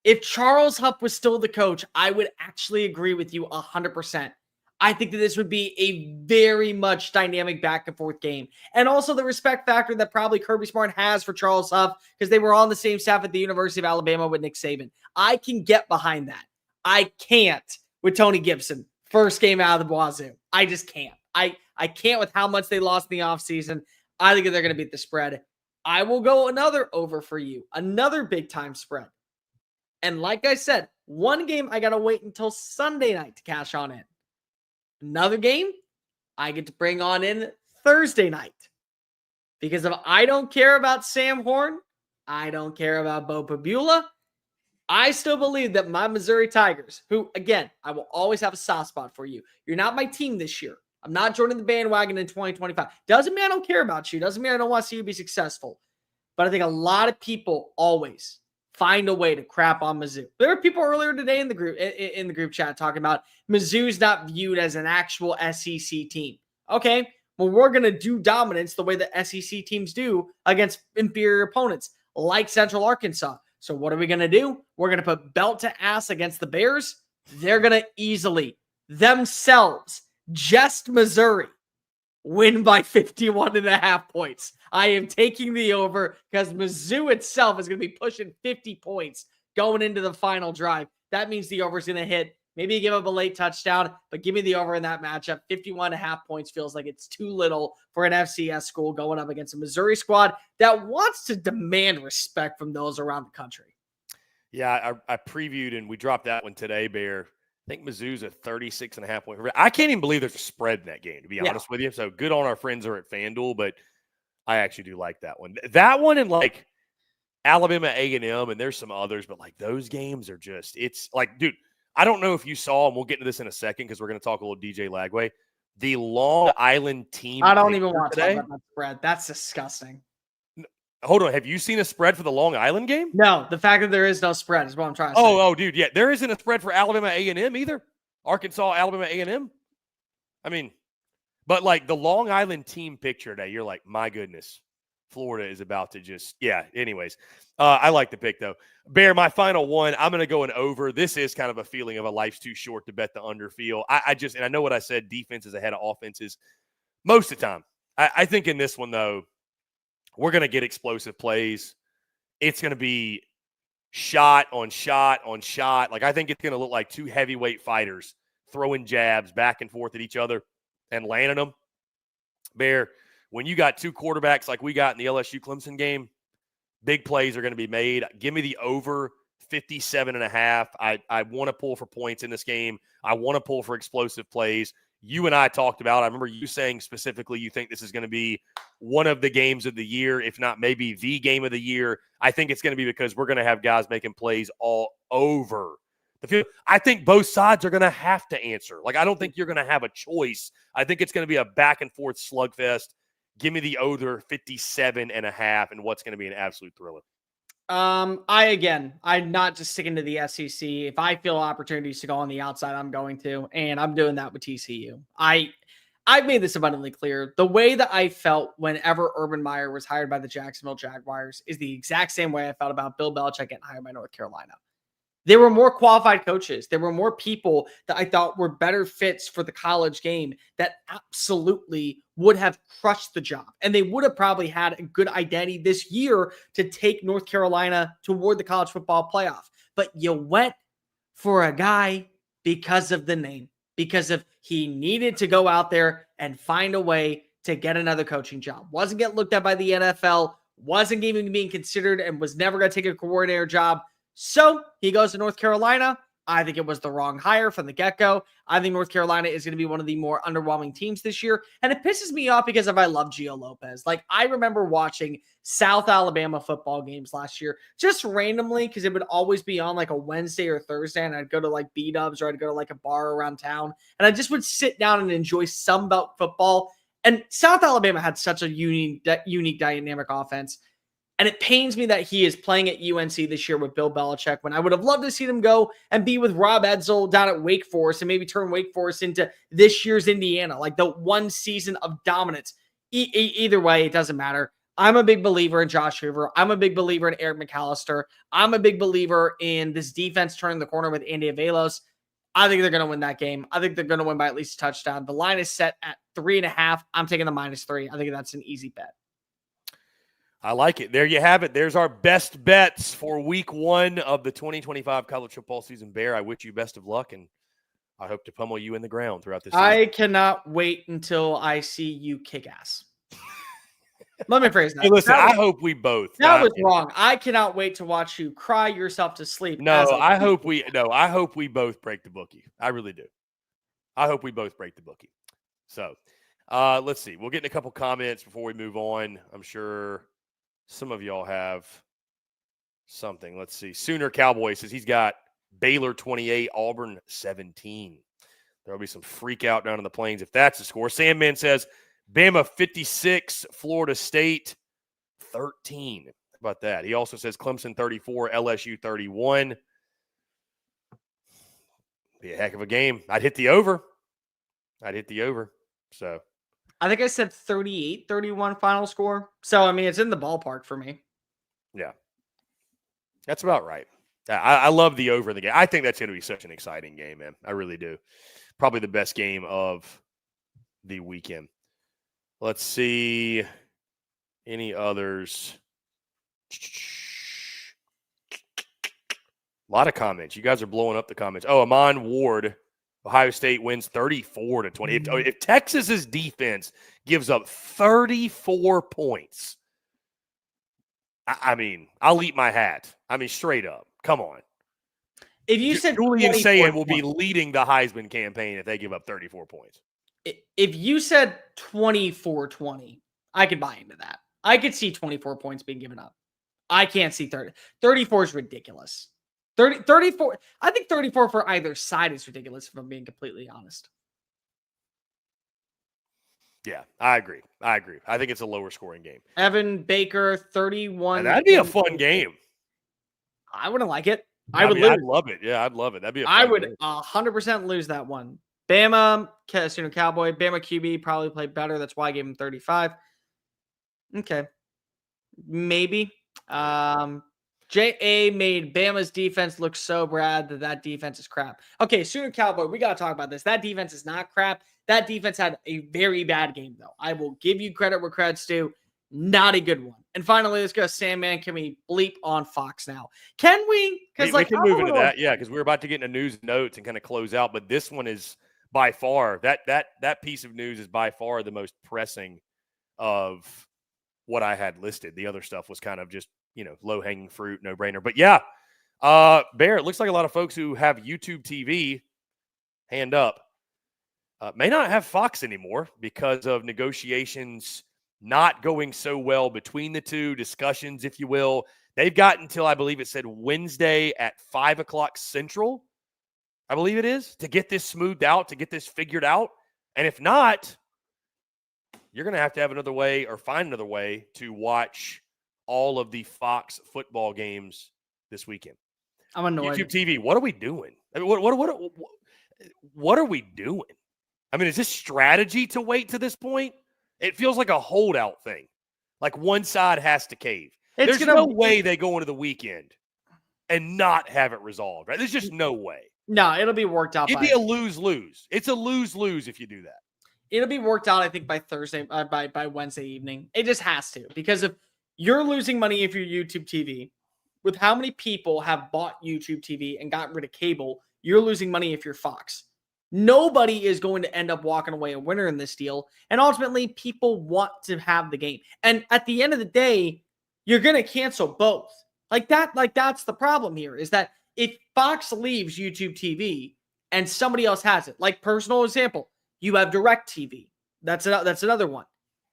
if Charles Huff was still the coach, I would actually agree with you 100%. I think that this would be a very much dynamic back and forth game. And also the respect factor that probably Kirby Smart has for Charles Huff, because they were on the same staff at the University of Alabama with Nick Saban. I can get behind that. I can't with Tony Gibson. First game out of the wazoo. I just can't. I can't with how much they lost in the offseason. I think they're going to beat the spread. I will go another over for you. Another big-time spread. And like I said, one game I got to wait until Sunday night to cash on in. Another game I get to bring on in Thursday night. Because if I don't care about Sam Horn, I don't care about Bo Pabula. I still believe that my Missouri Tigers, who, again, I will always have a soft spot for you. You're not my team this year. I'm not joining the bandwagon in 2025. Doesn't mean I don't care about you. Doesn't mean I don't want to see you be successful. But I think a lot of people always find a way to crap on Mizzou. There were people earlier today in the group chat talking about Mizzou's not viewed as an actual SEC team. Okay, well, we're going to do dominance the way that SEC teams do against inferior opponents like Central Arkansas. So what are we going to do? We're going to put belt to ass against the Bears. They're going to easily themselves, just Missouri, win by 51.5 points. I am taking the over because Mizzou itself is going to be pushing 50 points going into the final drive. That means the over is going to hit. Maybe you give up a late touchdown, but give me the over in that matchup. 51.5 points feels like it's too little for an FCS school going up against a Missouri squad that wants to demand respect from those around the country. Yeah, I previewed and we dropped that one today, Bear. I think Mizzou's a 36.5 point. I can't even believe there's a spread in that game, to be honest with you. So good on our friends are at FanDuel, but I actually do like that one. That one and like Alabama A&M, and there's some others, but like those games are just, it's like, dude, I don't know if you saw, and we'll get into this in a second because we're going to talk a little DJ Lagway. The Long Island team. I don't even want to talk about that spread. That's disgusting. Hold on. Have you seen a spread for the Long Island game? No, the fact that there is no spread is what I'm trying to say. Oh, dude, yeah. There isn't a spread for Alabama A&M either. Arkansas, Alabama A&M. I mean, but like the Long Island team picture today, you're like, my goodness, Florida is about to just, yeah. Anyways, I like the pick though. Bear, my final one, I'm going to go an over. This is kind of a feeling of a life's too short to bet the under feel. And I know what I said, defense is ahead of offenses most of the time. I think in this one though, we're going to get explosive plays. It's going to be shot on shot on shot. Like I think it's going to look like two heavyweight fighters throwing jabs back and forth at each other and landing them. Bear, when you got two quarterbacks like we got in the LSU Clemson game, big plays are going to be made. Give me the over 57.5. I want to pull for points in this game. I want to pull for explosive plays. You and I talked about, I remember you saying specifically you think this is going to be one of the games of the year, if not maybe the game of the year. I think it's going to be because we're going to have guys making plays all over the field. I think both sides are going to have to answer. Like, I don't think you're going to have a choice. I think it's going to be a back-and-forth slugfest. Give me the over 57.5 and what's going to be an absolute thriller. I'm not just sticking to the SEC. If I feel opportunities to go on the outside, I'm going to, and I'm doing that with TCU. I've made this abundantly clear. The way that I felt whenever Urban Meyer was hired by the Jacksonville Jaguars is the exact same way I felt about Bill Belichick getting hired by North Carolina. There were more qualified coaches. There were more people that I thought were better fits for the college game that absolutely would have crushed the job. And they would have probably had a good identity this year to take North Carolina toward the college football playoff. But you went for a guy because of the name, because of he needed to go out there and find a way to get another coaching job. Wasn't getting looked at by the NFL, wasn't even being considered, and was never going to take a coordinator job. So he goes to North Carolina. I think it was the wrong hire from the get-go. I think North Carolina is going to be one of the more underwhelming teams this year. And it pisses me off because I love Gio Lopez. Like, I remember watching South Alabama football games last year just randomly because it would always be on like a Wednesday or Thursday. And I'd go to like B-dubs or I'd go to like a bar around town. And I just would sit down and enjoy some about football. And South Alabama had such a unique dynamic offense. And it pains me that he is playing at UNC this year with Bill Belichick when I would have loved to see him go and be with Rob Edsall down at Wake Forest and maybe turn Wake Forest into this year's Indiana, like the one season of dominance. Either way, it doesn't matter. I'm a big believer in Josh Hoover. I'm a big believer in Eric McAllister. I'm a big believer in this defense turning the corner with Andy Avalos. I think they're going to win that game. I think they're going to win by at least a touchdown. The line is set at 3.5. I'm taking the -3. I think that's an easy bet. I like it. There you have it. There's our best bets for week 1 of the 2025 college football season. Bear, I wish you best of luck, and I hope to pummel you in the ground throughout this season. I cannot wait until I see you kick ass. Let me phrase that. Hey, listen, I hope we both. That was wrong. I cannot wait to watch you cry yourself to sleep. I hope we both break the bookie. I really do. I hope we both break the bookie. So, Let's see. We'll get in a couple comments before we move on. I'm sure some of y'all have something. Let's see. Sooner Cowboy says he's got Baylor 28, Auburn 17. There'll be some freak out down in the Plains if that's the score. Sandman says Bama 56, Florida State 13. How about that? He also says Clemson 34, LSU 31. Be a heck of a game. I'd hit the over. So I think I said 38-31 final score. So, I mean, it's in the ballpark for me. yeah, that's about right. I love the over in the game. I think that's going to be such an exciting game, man. I really do. Probably the best game of the weekend. Let's see any others. A lot of comments. You guys are blowing up the comments. Oh, Amon Ward, Ohio State wins 34-20. If Texas's defense gives up 34 points, I mean, I'll eat my hat. I mean, straight up. Come on. If you said Julian Sayin will be leading the Heisman campaign if they give up 34 points. If you said 24-20, I could buy into that. I could see 24 points being given up. I can't see 30. 34 is ridiculous. 34. I think 34 for either side is ridiculous, if I'm being completely honest. Yeah, I agree. I think it's a lower scoring game. Evan Baker, 31. And that'd be a fun game. I wouldn't like it. I'd love it. Yeah, I'd love it. That'd be a fun game. 100% lose that one. Bama, Cowboy, Bama QB probably played better. That's why I gave him 35. Okay. Maybe. J.A. made Bama's defense look so bad that defense is crap. Okay, Sooner Cowboy, we got to talk about this. That defense is not crap. That defense had a very bad game, though. I will give you credit where credit's due. Not a good one. And finally, let's go, Sandman. Can we bleep on Fox now? Can we? Because we can move into that, yeah, because we're about to get into news and notes and kind of close out. But this one is by far, that piece of news is by far the most pressing of what I had listed. The other stuff was kind of just, low-hanging fruit, no-brainer. But, yeah, Bear, it looks like a lot of folks who have YouTube TV, hand up, may not have Fox anymore because of negotiations not going so well between the two, discussions, if you will. They've got until, I believe it said Wednesday at 5 o'clock Central, I believe it is, to get this smoothed out, to get this figured out. And if not, you're going to have another way or find another way to watch all of the Fox football games this weekend. I'm annoyed. YouTube TV, what are we doing? I mean, what are we doing? I mean, is this strategy to wait to this point? It feels like a holdout thing. Like one side has to cave. There's no way they go into the weekend and not have it resolved, right? There's just no way. No, it'll be worked out. It'd be a lose-lose. It's a lose-lose if you do that. It'll be worked out, I think, by Thursday, by Wednesday evening. It just has to, because if you're losing money if you're YouTube TV, with how many people have bought YouTube TV and gotten rid of cable, you're losing money if you're Fox. Nobody is going to end up walking away a winner in this deal. And ultimately, people want to have the game. And at the end of the day, you're going to cancel both. That's the problem here, is that if Fox leaves YouTube TV and somebody else has it, like personal example, you have DirecTV. That's another one.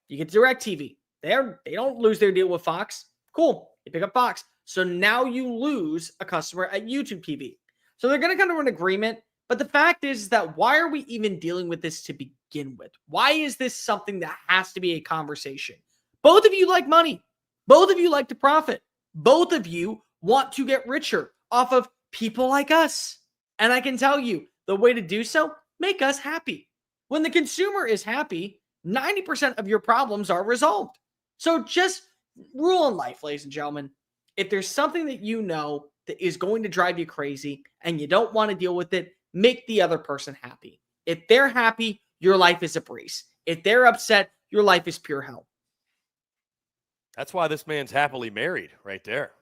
You get DirecTV. They don't lose their deal with Fox. Cool. You pick up Fox. So now you lose a customer at YouTube TV. So they're going to come to an agreement. But the fact is that why are we even dealing with this to begin with? Why is this something that has to be a conversation? Both of you like money. Both of you like to profit. Both of you want to get richer off of people like us. And I can tell you, the way to do so, make us happy. When the consumer is happy, 90% of your problems are resolved. So just rule in life, ladies and gentlemen. If there's something that you know that is going to drive you crazy and you don't want to deal with it, make the other person happy. If they're happy, your life is a breeze. If they're upset, your life is pure hell. That's why this man's happily married right there.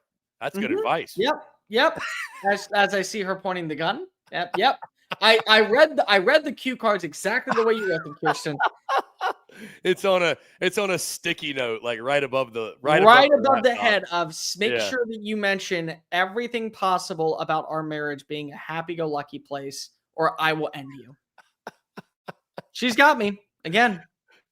That's good advice. Yep. As I see her pointing the gun. Yep. I read the cue cards exactly the way you read them, Kirsten. It's on a sticky note, like right above the head of make sure that you mention everything possible about our marriage being a happy-go-lucky place, or I will end you. She's got me again.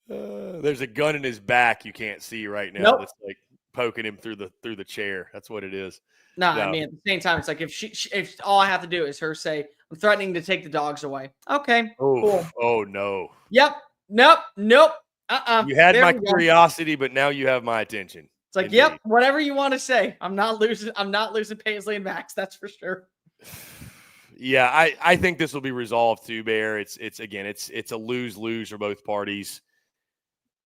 There's a gun in his back you can't see right now. Nope. That's like poking him through the chair. That's what it is. No, No. I mean, at the same time, it's like if all I have to do is her say, I'm threatening to take the dogs away. Okay, cool. Oh no. Yep. Nope. You had There my we go. curiosity, but now you have my attention. It's like, Indeed. yep, whatever you want to say. I'm not losing Paisley and Max, that's for sure. Yeah, I think this will be resolved too, Bear. It's a lose-lose for both parties.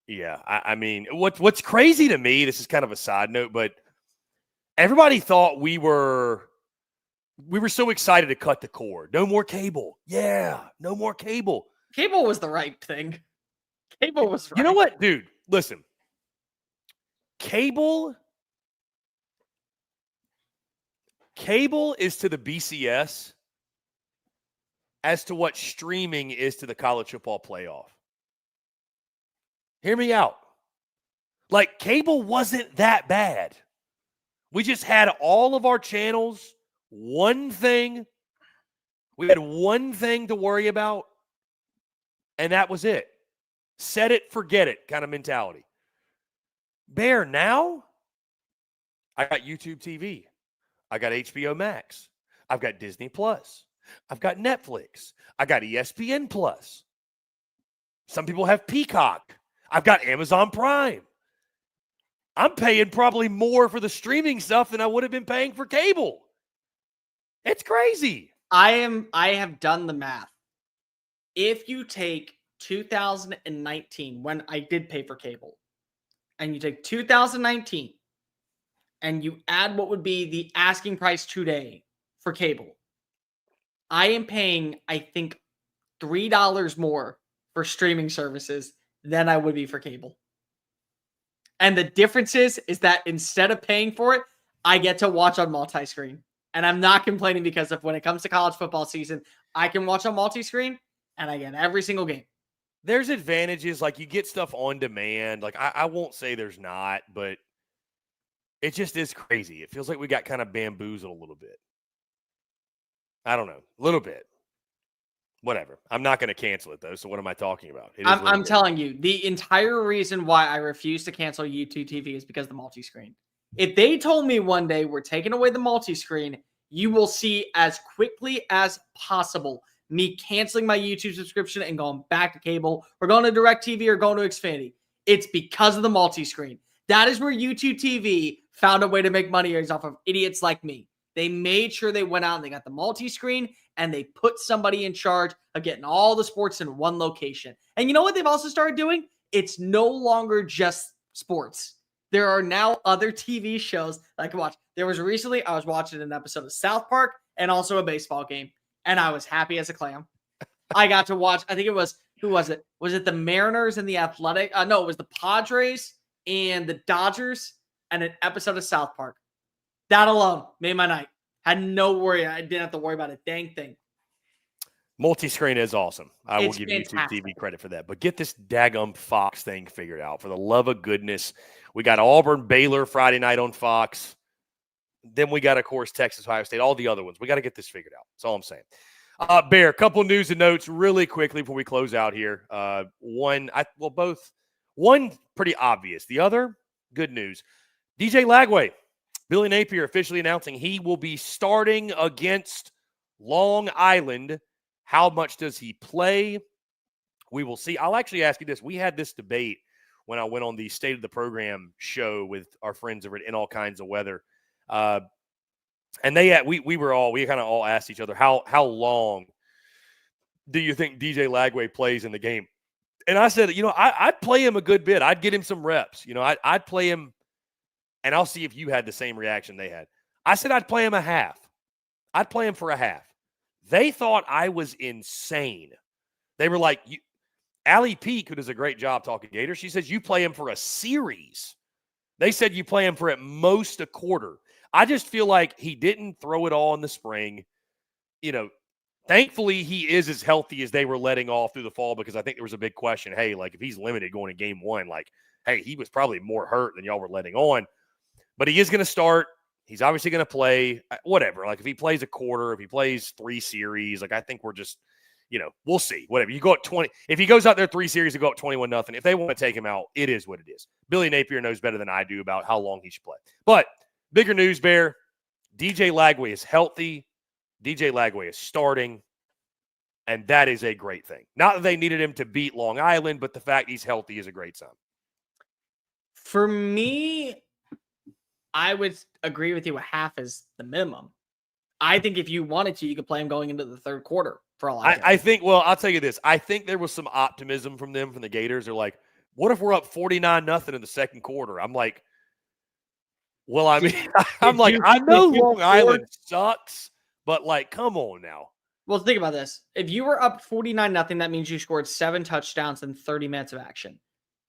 Yeah, I mean, what's crazy to me, this is kind of a side note, but everybody thought we were so excited to cut the cord. No more cable. Yeah, no more cable. Cable was the right thing. Cable was right. You know what, dude? Listen. Cable is to the BCS as to what streaming is to the college football playoff. Hear me out. Like, cable wasn't that bad. We just had all of our channels, one thing. We had one thing to worry about, and that was it. Set it, forget it kind of mentality. Bear, now, I got YouTube TV. I got HBO Max. I've got Disney Plus. I've got Netflix. I got ESPN Plus. Some people have Peacock. I've got Amazon Prime. I'm paying probably more for the streaming stuff than I would have been paying for cable. It's crazy. I have done the math. If you take 2019, when I did pay for cable, and you take 2019 and you add what would be the asking price today for cable, I am paying, I think, $3 more for streaming services than I would be for cable. And the difference is that instead of paying for it, I get to watch on multi-screen. And I'm not complaining because of when it comes to college football season, I can watch on multi-screen and I get every single game. There's advantages, like you get stuff on demand. Like I won't say there's not, but it just is crazy. It feels like we got kind of bamboozled a little bit. I don't know, a little bit. Whatever. I'm not going to cancel it though. So what am I talking about? I'm telling you, the entire reason why I refuse to cancel YouTube TV is because of the multi-screen. If they told me one day we're taking away the multi-screen, you will see as quickly as possible me canceling my YouTube subscription and going back to cable or going to DirecTV or going to Xfinity. It's because of the multi-screen. That is where YouTube TV found a way to make money off of idiots like me. They made sure they went out and they got the multi-screen and they put somebody in charge of getting all the sports in one location. And you know what they've also started doing? It's no longer just sports. There are now other TV shows that I can watch. There was recently, I was watching an episode of South Park and also a baseball game. And I was happy as a clam. I got to watch, I think it was, who was it? Was it the Mariners and the Athletic? No, it was the Padres and the Dodgers and an episode of South Park. That alone made my night. Had no worry. I didn't have to worry about a dang thing. Multi-screen is awesome. I will give YouTube TV credit for that. But get this daggum Fox thing figured out. For the love of goodness. We got Auburn, Baylor Friday night on Fox. Then we got, of course, Texas, Ohio State, all the other ones. We got to get this figured out. That's all I'm saying. Bear, a couple news and notes really quickly before we close out here. One pretty obvious. The other, good news. DJ Lagway, Billy Napier officially announcing he will be starting against Long Island. How much does he play? We will see. I'll actually ask you this. We had this debate when I went on the State of the Program show with our friends over at In All Kinds of Weather. And we kind of all asked each other, how long do you think DJ Lagway plays in the game? And I said, I'd play him a good bit. I'd get him some reps. I'd play him, and I'll see if you had the same reaction they had. I said I'd play him a half. I'd play him for a half. They thought I was insane. They were like, Allie Peak, who does a great job talking Gators, she says you play him for a series. They said you play him for at most a quarter. I just feel like he didn't throw it all in the spring. Thankfully, he is as healthy as they were letting off through the fall, because I think there was a big question. Hey, like if he's limited going to game one, hey, he was probably more hurt than y'all were letting on. But he is going to start. He's obviously going to play whatever. Like if he plays a quarter, if he plays 3 series, I think we're just, we'll see. Whatever. You go up 20. If he goes out there 3 series and go up 21-0, if they want to take him out, it is what it is. Billy Napier knows better than I do about how long he should play. But bigger news, Bear. DJ Lagway is healthy. DJ Lagway is starting. And that is a great thing. Not that they needed him to beat Long Island, but the fact he's healthy is a great sign. For me, I would agree with you. A half is the minimum. I think if you wanted to, you could play him going into the third quarter for all I care. I think, well, I'll tell you this. I think there was some optimism from the Gators. They're like, what if we're up 49-0 in the second quarter? I'm like, well, I mean, I know Long Island sucks, but like, come on now. Well, think about this. If you were up 49-0, that means you scored 7 touchdowns in 30 minutes of action.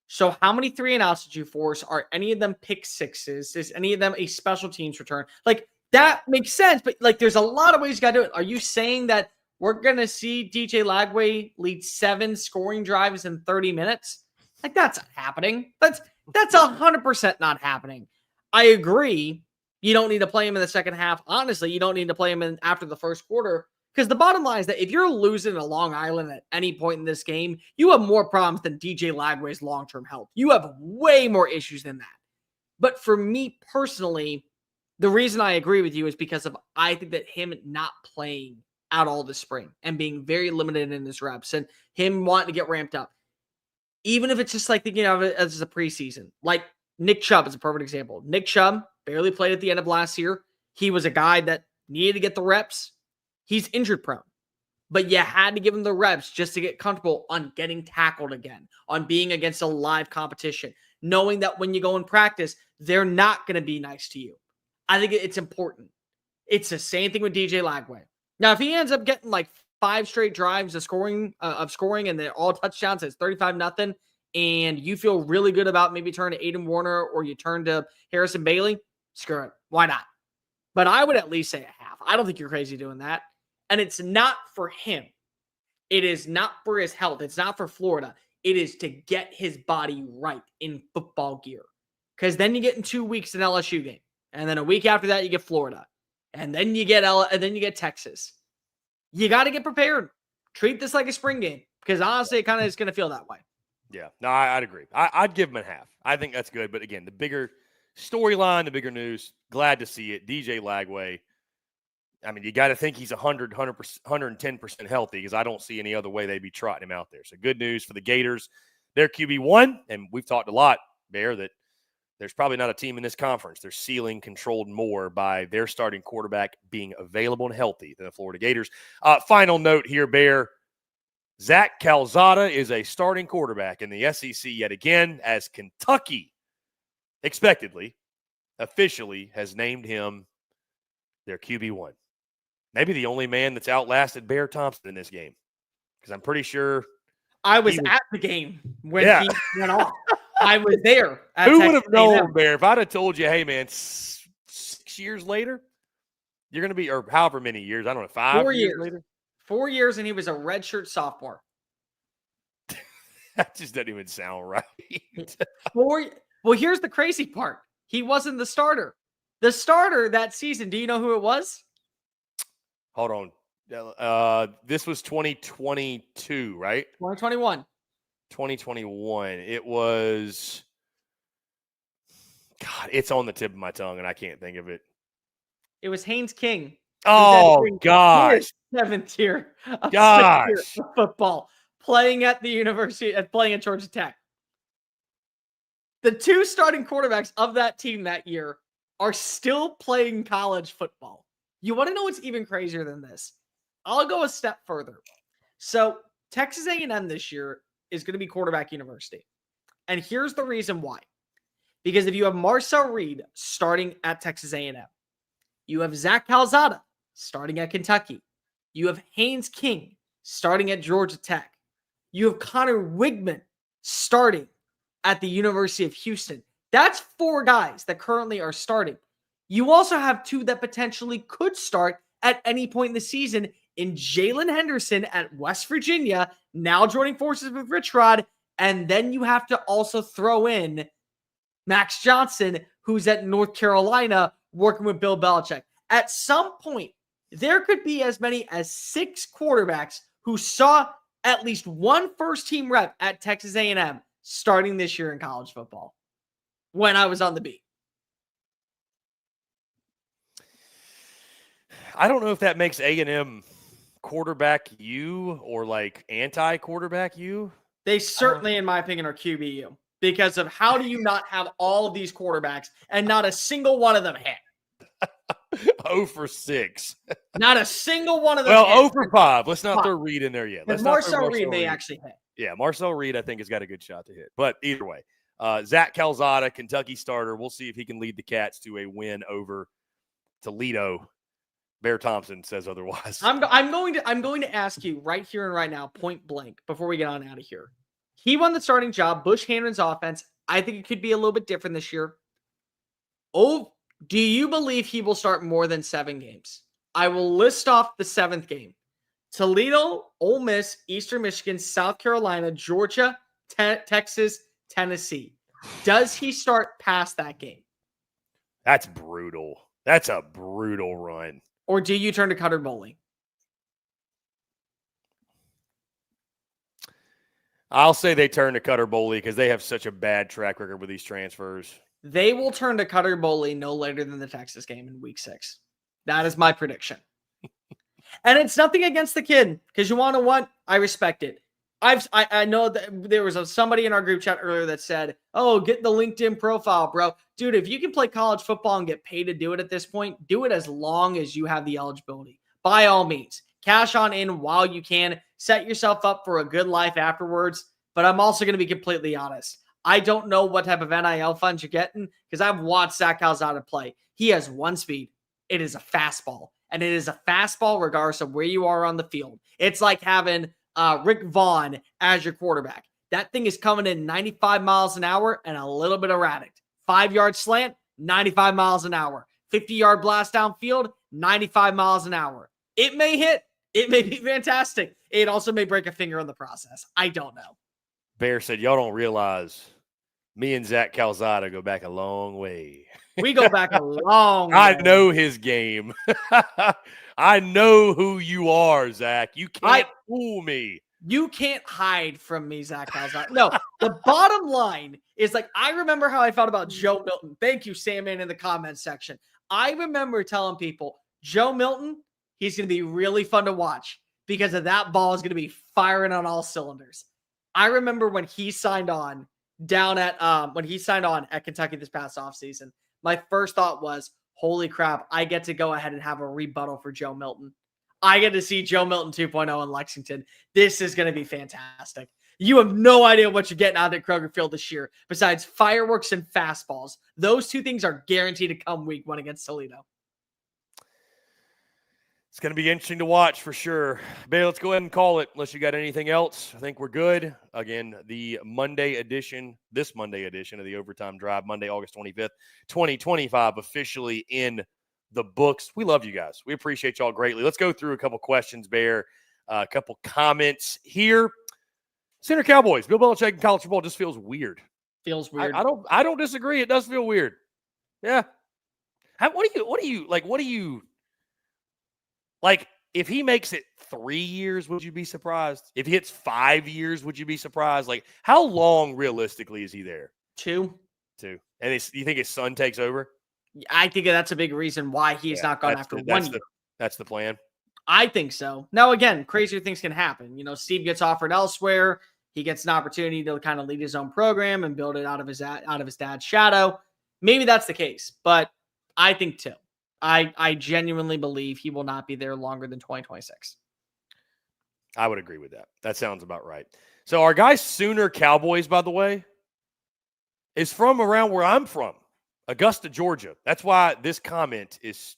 So how many 3-and-outs did you force? Are any of them pick sixes? Is any of them a special teams return? Like, that makes sense, but like, there's a lot of ways you got to do it. Are you saying that we're going to see DJ Lagway lead 7 scoring drives in 30 minutes? Like, that's not happening. That's 100% not happening. I agree. You don't need to play him in the second half. Honestly, you don't need to play him in after the first quarter, because the bottom line is that if you're losing to Long Island at any point in this game, you have more problems than DJ Lagway's long-term health. You have way more issues than that. But for me personally, the reason I agree with you is because of, I think that him not playing out all this spring and being very limited in his reps and him wanting to get ramped up, even if it's just like thinking of it as a preseason. Like Nick Chubb is a perfect example. Nick Chubb barely played at the end of last year. He was a guy that needed to get the reps. He's injured prone, but you had to give him the reps just to get comfortable on getting tackled again, on being against a live competition, knowing that when you go in practice, they're not going to be nice to you. I think it's important. It's the same thing with DJ Lagway. Now, if he ends up getting like 5 straight drives of scoring, and they're all touchdowns, it's 35-0, and you feel really good about maybe turning to Aiden Warner or you turn to Harrison Bailey, screw it. Why not? But I would at least say a half. I don't think you're crazy doing that. And it's not for him. It is not for his health. It's not for Florida. It is to get his body right in football gear. Because then you get in 2 weeks an LSU game. And then a week after that, you get Florida. And then you get Texas. You got to get prepared. Treat this like a spring game. Because honestly, it kind of is going to feel that way. Yeah. No, I'd agree. I'd give him a half. I think that's good. But again, the bigger storyline, the bigger news, glad to see it. DJ Lagway. I mean, you got to think he's 110% healthy, because I don't see any other way they'd be trotting him out there. So good news for the Gators. They're QB1, and we've talked a lot, Bear, that there's probably not a team in this conference. Their ceiling controlled more by their starting quarterback being available and healthy than the Florida Gators. Final note here, Bear. Zack Calzada is a starting quarterback in the SEC yet again, as Kentucky, expectedly, officially has named him their QB1. Maybe the only man that's outlasted Bear Thompson in this game, because I'm pretty sure I was at the game when he went off. I was there. Who would have known, Bear? If I'd have told you, hey, man, 6 years later, you're going to be, or however many years, I don't know, 5 years later? 4 years, and he was a redshirt sophomore. That just doesn't even sound right. Well, here's the crazy part. He wasn't the starter. The starter that season, do you know who it was? Hold on. This was 2022, right? 2021. 2021. It was, God, it's on the tip of my tongue, and I can't think of it. It was Haynes King. Oh, gosh. 7th year of football, playing at the university, playing at Georgia Tech. The 2 starting quarterbacks of that team that year are still playing college football. You want to know what's even crazier than this? I'll go a step further. So Texas A&M this year is going to be quarterback university. And here's the reason why. Because if you have Marcel Reed starting at Texas A&M, you have Zack Calzada starting at Kentucky, you have Haynes King starting at Georgia Tech, you have Connor Wigman starting at the University of Houston. That's 4 guys that currently are starting. You also have 2 that potentially could start at any point in the season in Jalen Henderson at West Virginia, now joining forces with Rich Rod. And then you have to also throw in Max Johnson, who's at North Carolina working with Bill Belichick. At some point, there could be as many as 6 quarterbacks who saw at least one first-team rep at Texas A&M starting this year in college football when I was on the beat. I don't know if that makes A&M quarterback you or like anti-quarterback you. They certainly, in my opinion, are QBU because of how do you not have all of these quarterbacks and not a single one of them hit? 0 for 6. Not a single one of them Well, hit. 0 for 5. Let's not throw Reed in there yet. Because Marcel Reed may actually hit. Yeah, Marcel Reed, I think, has got a good shot to hit. But either way, Zack Calzada, Kentucky starter. We'll see if he can lead the Cats to a win over Toledo. Bear Thompson says otherwise. I'm going to ask you right here and right now, point blank, before we get on out of here. He won the starting job. Bush Hanron's offense. I think it could be a little bit different this year. Oh, do you believe he will start more than 7 games? I will list off the 7th game. Toledo, Ole Miss, Eastern Michigan, South Carolina, Georgia, Texas, Tennessee. Does he start past that game? That's brutal. That's a brutal run. Or do you turn to Cutter Bowling? I'll say they turn to Cutter Bowley because they have such a bad track record with these transfers. They will turn to Cutter Bowley no later than the Texas game in week 6. That is my prediction. And it's nothing against the kid because you want to know what? I respect it. I know that there was somebody in our group chat earlier that said, oh, get the LinkedIn profile, bro. Dude, if you can play college football and get paid to do it at this point, do it as long as you have the eligibility. By all means, cash on in while you can. Set yourself up for a good life afterwards. But I'm also going to be completely honest. I don't know what type of NIL funds you're getting because I've watched Zack Calzada play. He has one speed. It is a fastball. And it is a fastball regardless of where you are on the field. It's like having Rick Vaughn as your quarterback. That thing is coming in 95 miles an hour and a little bit erratic. 5-yard slant, 95 miles an hour. 50-yard blast downfield, 95 miles an hour. It may hit. It may be fantastic. It also may break a finger in the process. I don't know. Bear said, y'all don't realize me and Zack Calzada go back a long way. We go back a long way. I know his game. I know who you are, Zack. You can't fool me. You can't hide from me, Zack Calzada. No, the bottom line is like, I remember how I felt about Joe Milton. Thank you, Sandman, in the comments section. I remember telling people, Joe Milton, he's going to be really fun to watch because of that ball is going to be firing on all cylinders. I remember when he signed on at Kentucky this past offseason, my first thought was, holy crap, I get to go ahead and have a rebuttal for Joe Milton. I get to see Joe Milton 2.0 in Lexington. This is going to be fantastic. You have no idea what you're getting out at Kroger Field this year, besides fireworks and fastballs. Those two things are guaranteed to come week 1 against Toledo. It's going to be interesting to watch for sure. Babe, let's go ahead and call it unless you got anything else. I think we're good. Again, this Monday edition of the Overtime Drive, Monday, August 25th, 2025, officially in the books. We love you guys. We appreciate y'all greatly. Let's go through a couple questions, Bear, a couple comments here. Center Cowboys, Bill Belichick in college football just feels weird. Feels weird. I don't disagree. It does feel weird. Yeah. What do you like, if he makes it 3 years, would you be surprised? If he hits 5 years, would you be surprised? Like, how long realistically is he there? 2. And you think his son takes over? I think that's a big reason why he's not gone after 1 year. That's the plan. I think so. Now, again, crazier things can happen. You know, Steve gets offered elsewhere. He gets an opportunity to kind of lead his own program and build it out of his dad's shadow. Maybe that's the case, but I think 2. I genuinely believe he will not be there longer than 2026. I would agree with that. That sounds about right. So our guy Sooner Cowboys, by the way, is from around where I'm from, Augusta, Georgia. That's why this comment is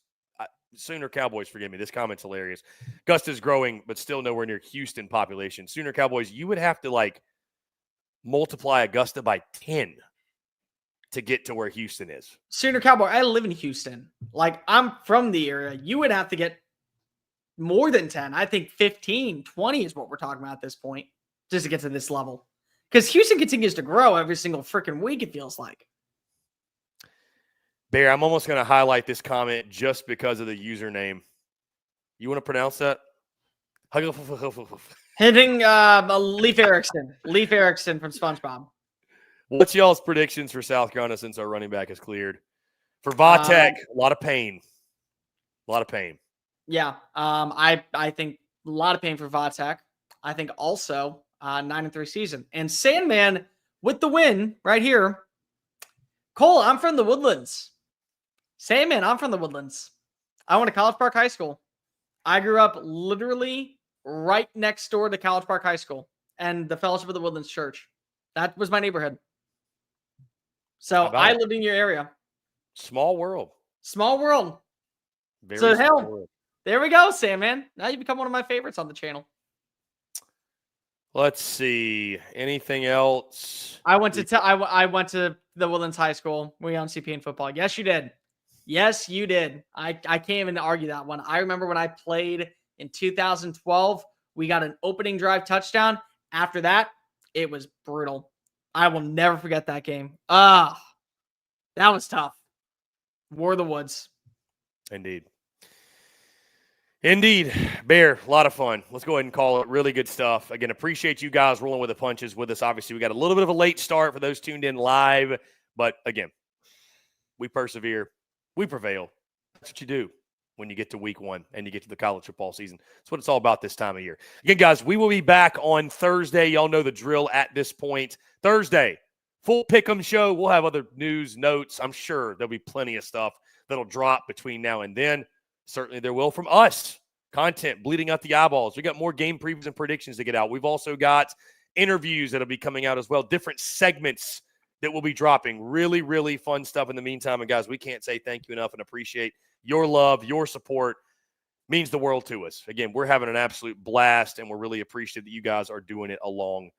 Sooner Cowboys, forgive me. This comment's hilarious. Augusta's growing, but still nowhere near Houston population. Sooner Cowboys, you would have to multiply Augusta by 10 to get to where Houston is. Sooner Cowboy, I live in Houston. I'm from the area. You would have to get more than 10. I think 15, 20 is what we're talking about at this point just to get to this level. Because Houston continues to grow every single freaking week, it feels like. Bear, I'm almost going to highlight this comment just because of the username. You want to pronounce that? Hitting Leif Erikson. Leif Erikson from SpongeBob. What's y'all's predictions for South Carolina since our running back is cleared? For Vatek, a lot of pain. A lot of pain. Yeah. I think a lot of pain for Vatek. I think also 9-3 season. And Sandman with the win right here. Cole, I'm from the Woodlands. Sandman, I'm from the Woodlands. I went to College Park High School. I grew up literally right next door to College Park High School and the Fellowship of the Woodlands Church. That was my neighborhood. So I lived in your area. Small world. Small world. Very so small hell, world. There we go, Sandman. Now you become one of my favorites on the channel. Let's see. Anything else? I went to I went to the Woodlands High School. We on CP in football. Yes, you did. Yes, you did. I can't even argue that one. I remember when I played in 2012, we got an opening drive touchdown. After that, it was brutal. I will never forget that game. That was tough. War of the Woods. Indeed. Indeed. Bear, a lot of fun. Let's go ahead and call it. Really good stuff. Again, appreciate you guys rolling with the punches with us. Obviously, we got a little bit of a late start for those tuned in live. But again, we persevere. We prevail. That's what you do when you get to week 1 and you get to the college football season. That's what it's all about this time of year. Again, guys, we will be back on Thursday. Y'all know the drill at this point. Thursday, full pick'em show. We'll have other news, notes. I'm sure there'll be plenty of stuff that'll drop between now and then. Certainly there will from us. Content bleeding out the eyeballs. We got more game previews and predictions to get out. We've also got interviews that'll be coming out as well. Different segments that will be dropping. Really, really fun stuff in the meantime. And guys, we can't say thank you enough and appreciate your love, your support. Means the world to us. Again, we're having an absolute blast, and we're really appreciative that you guys are doing it along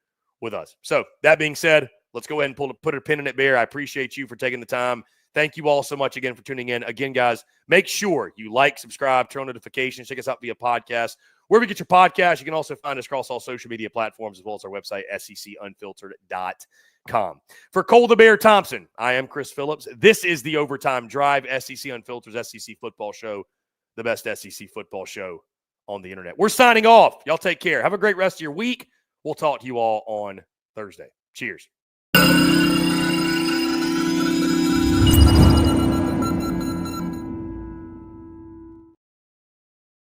with us. So that being said, let's go ahead and put a pin in it, Bear. I appreciate you for taking the time. Thank you all so much again for tuning in. Again, guys, make sure you like, subscribe, turn on notifications, check us out via podcast. Wherever you get your podcast, you can also find us across all social media platforms as well as our website, secunfiltered.com. For Cole the Bear Thompson, I am Chris Phillips. This is the Overtime Drive, SEC Unfiltered's SEC football show, the best SEC football show on the internet. We're signing off. Y'all take care. Have a great rest of your week. We'll talk to you all on Thursday. Cheers.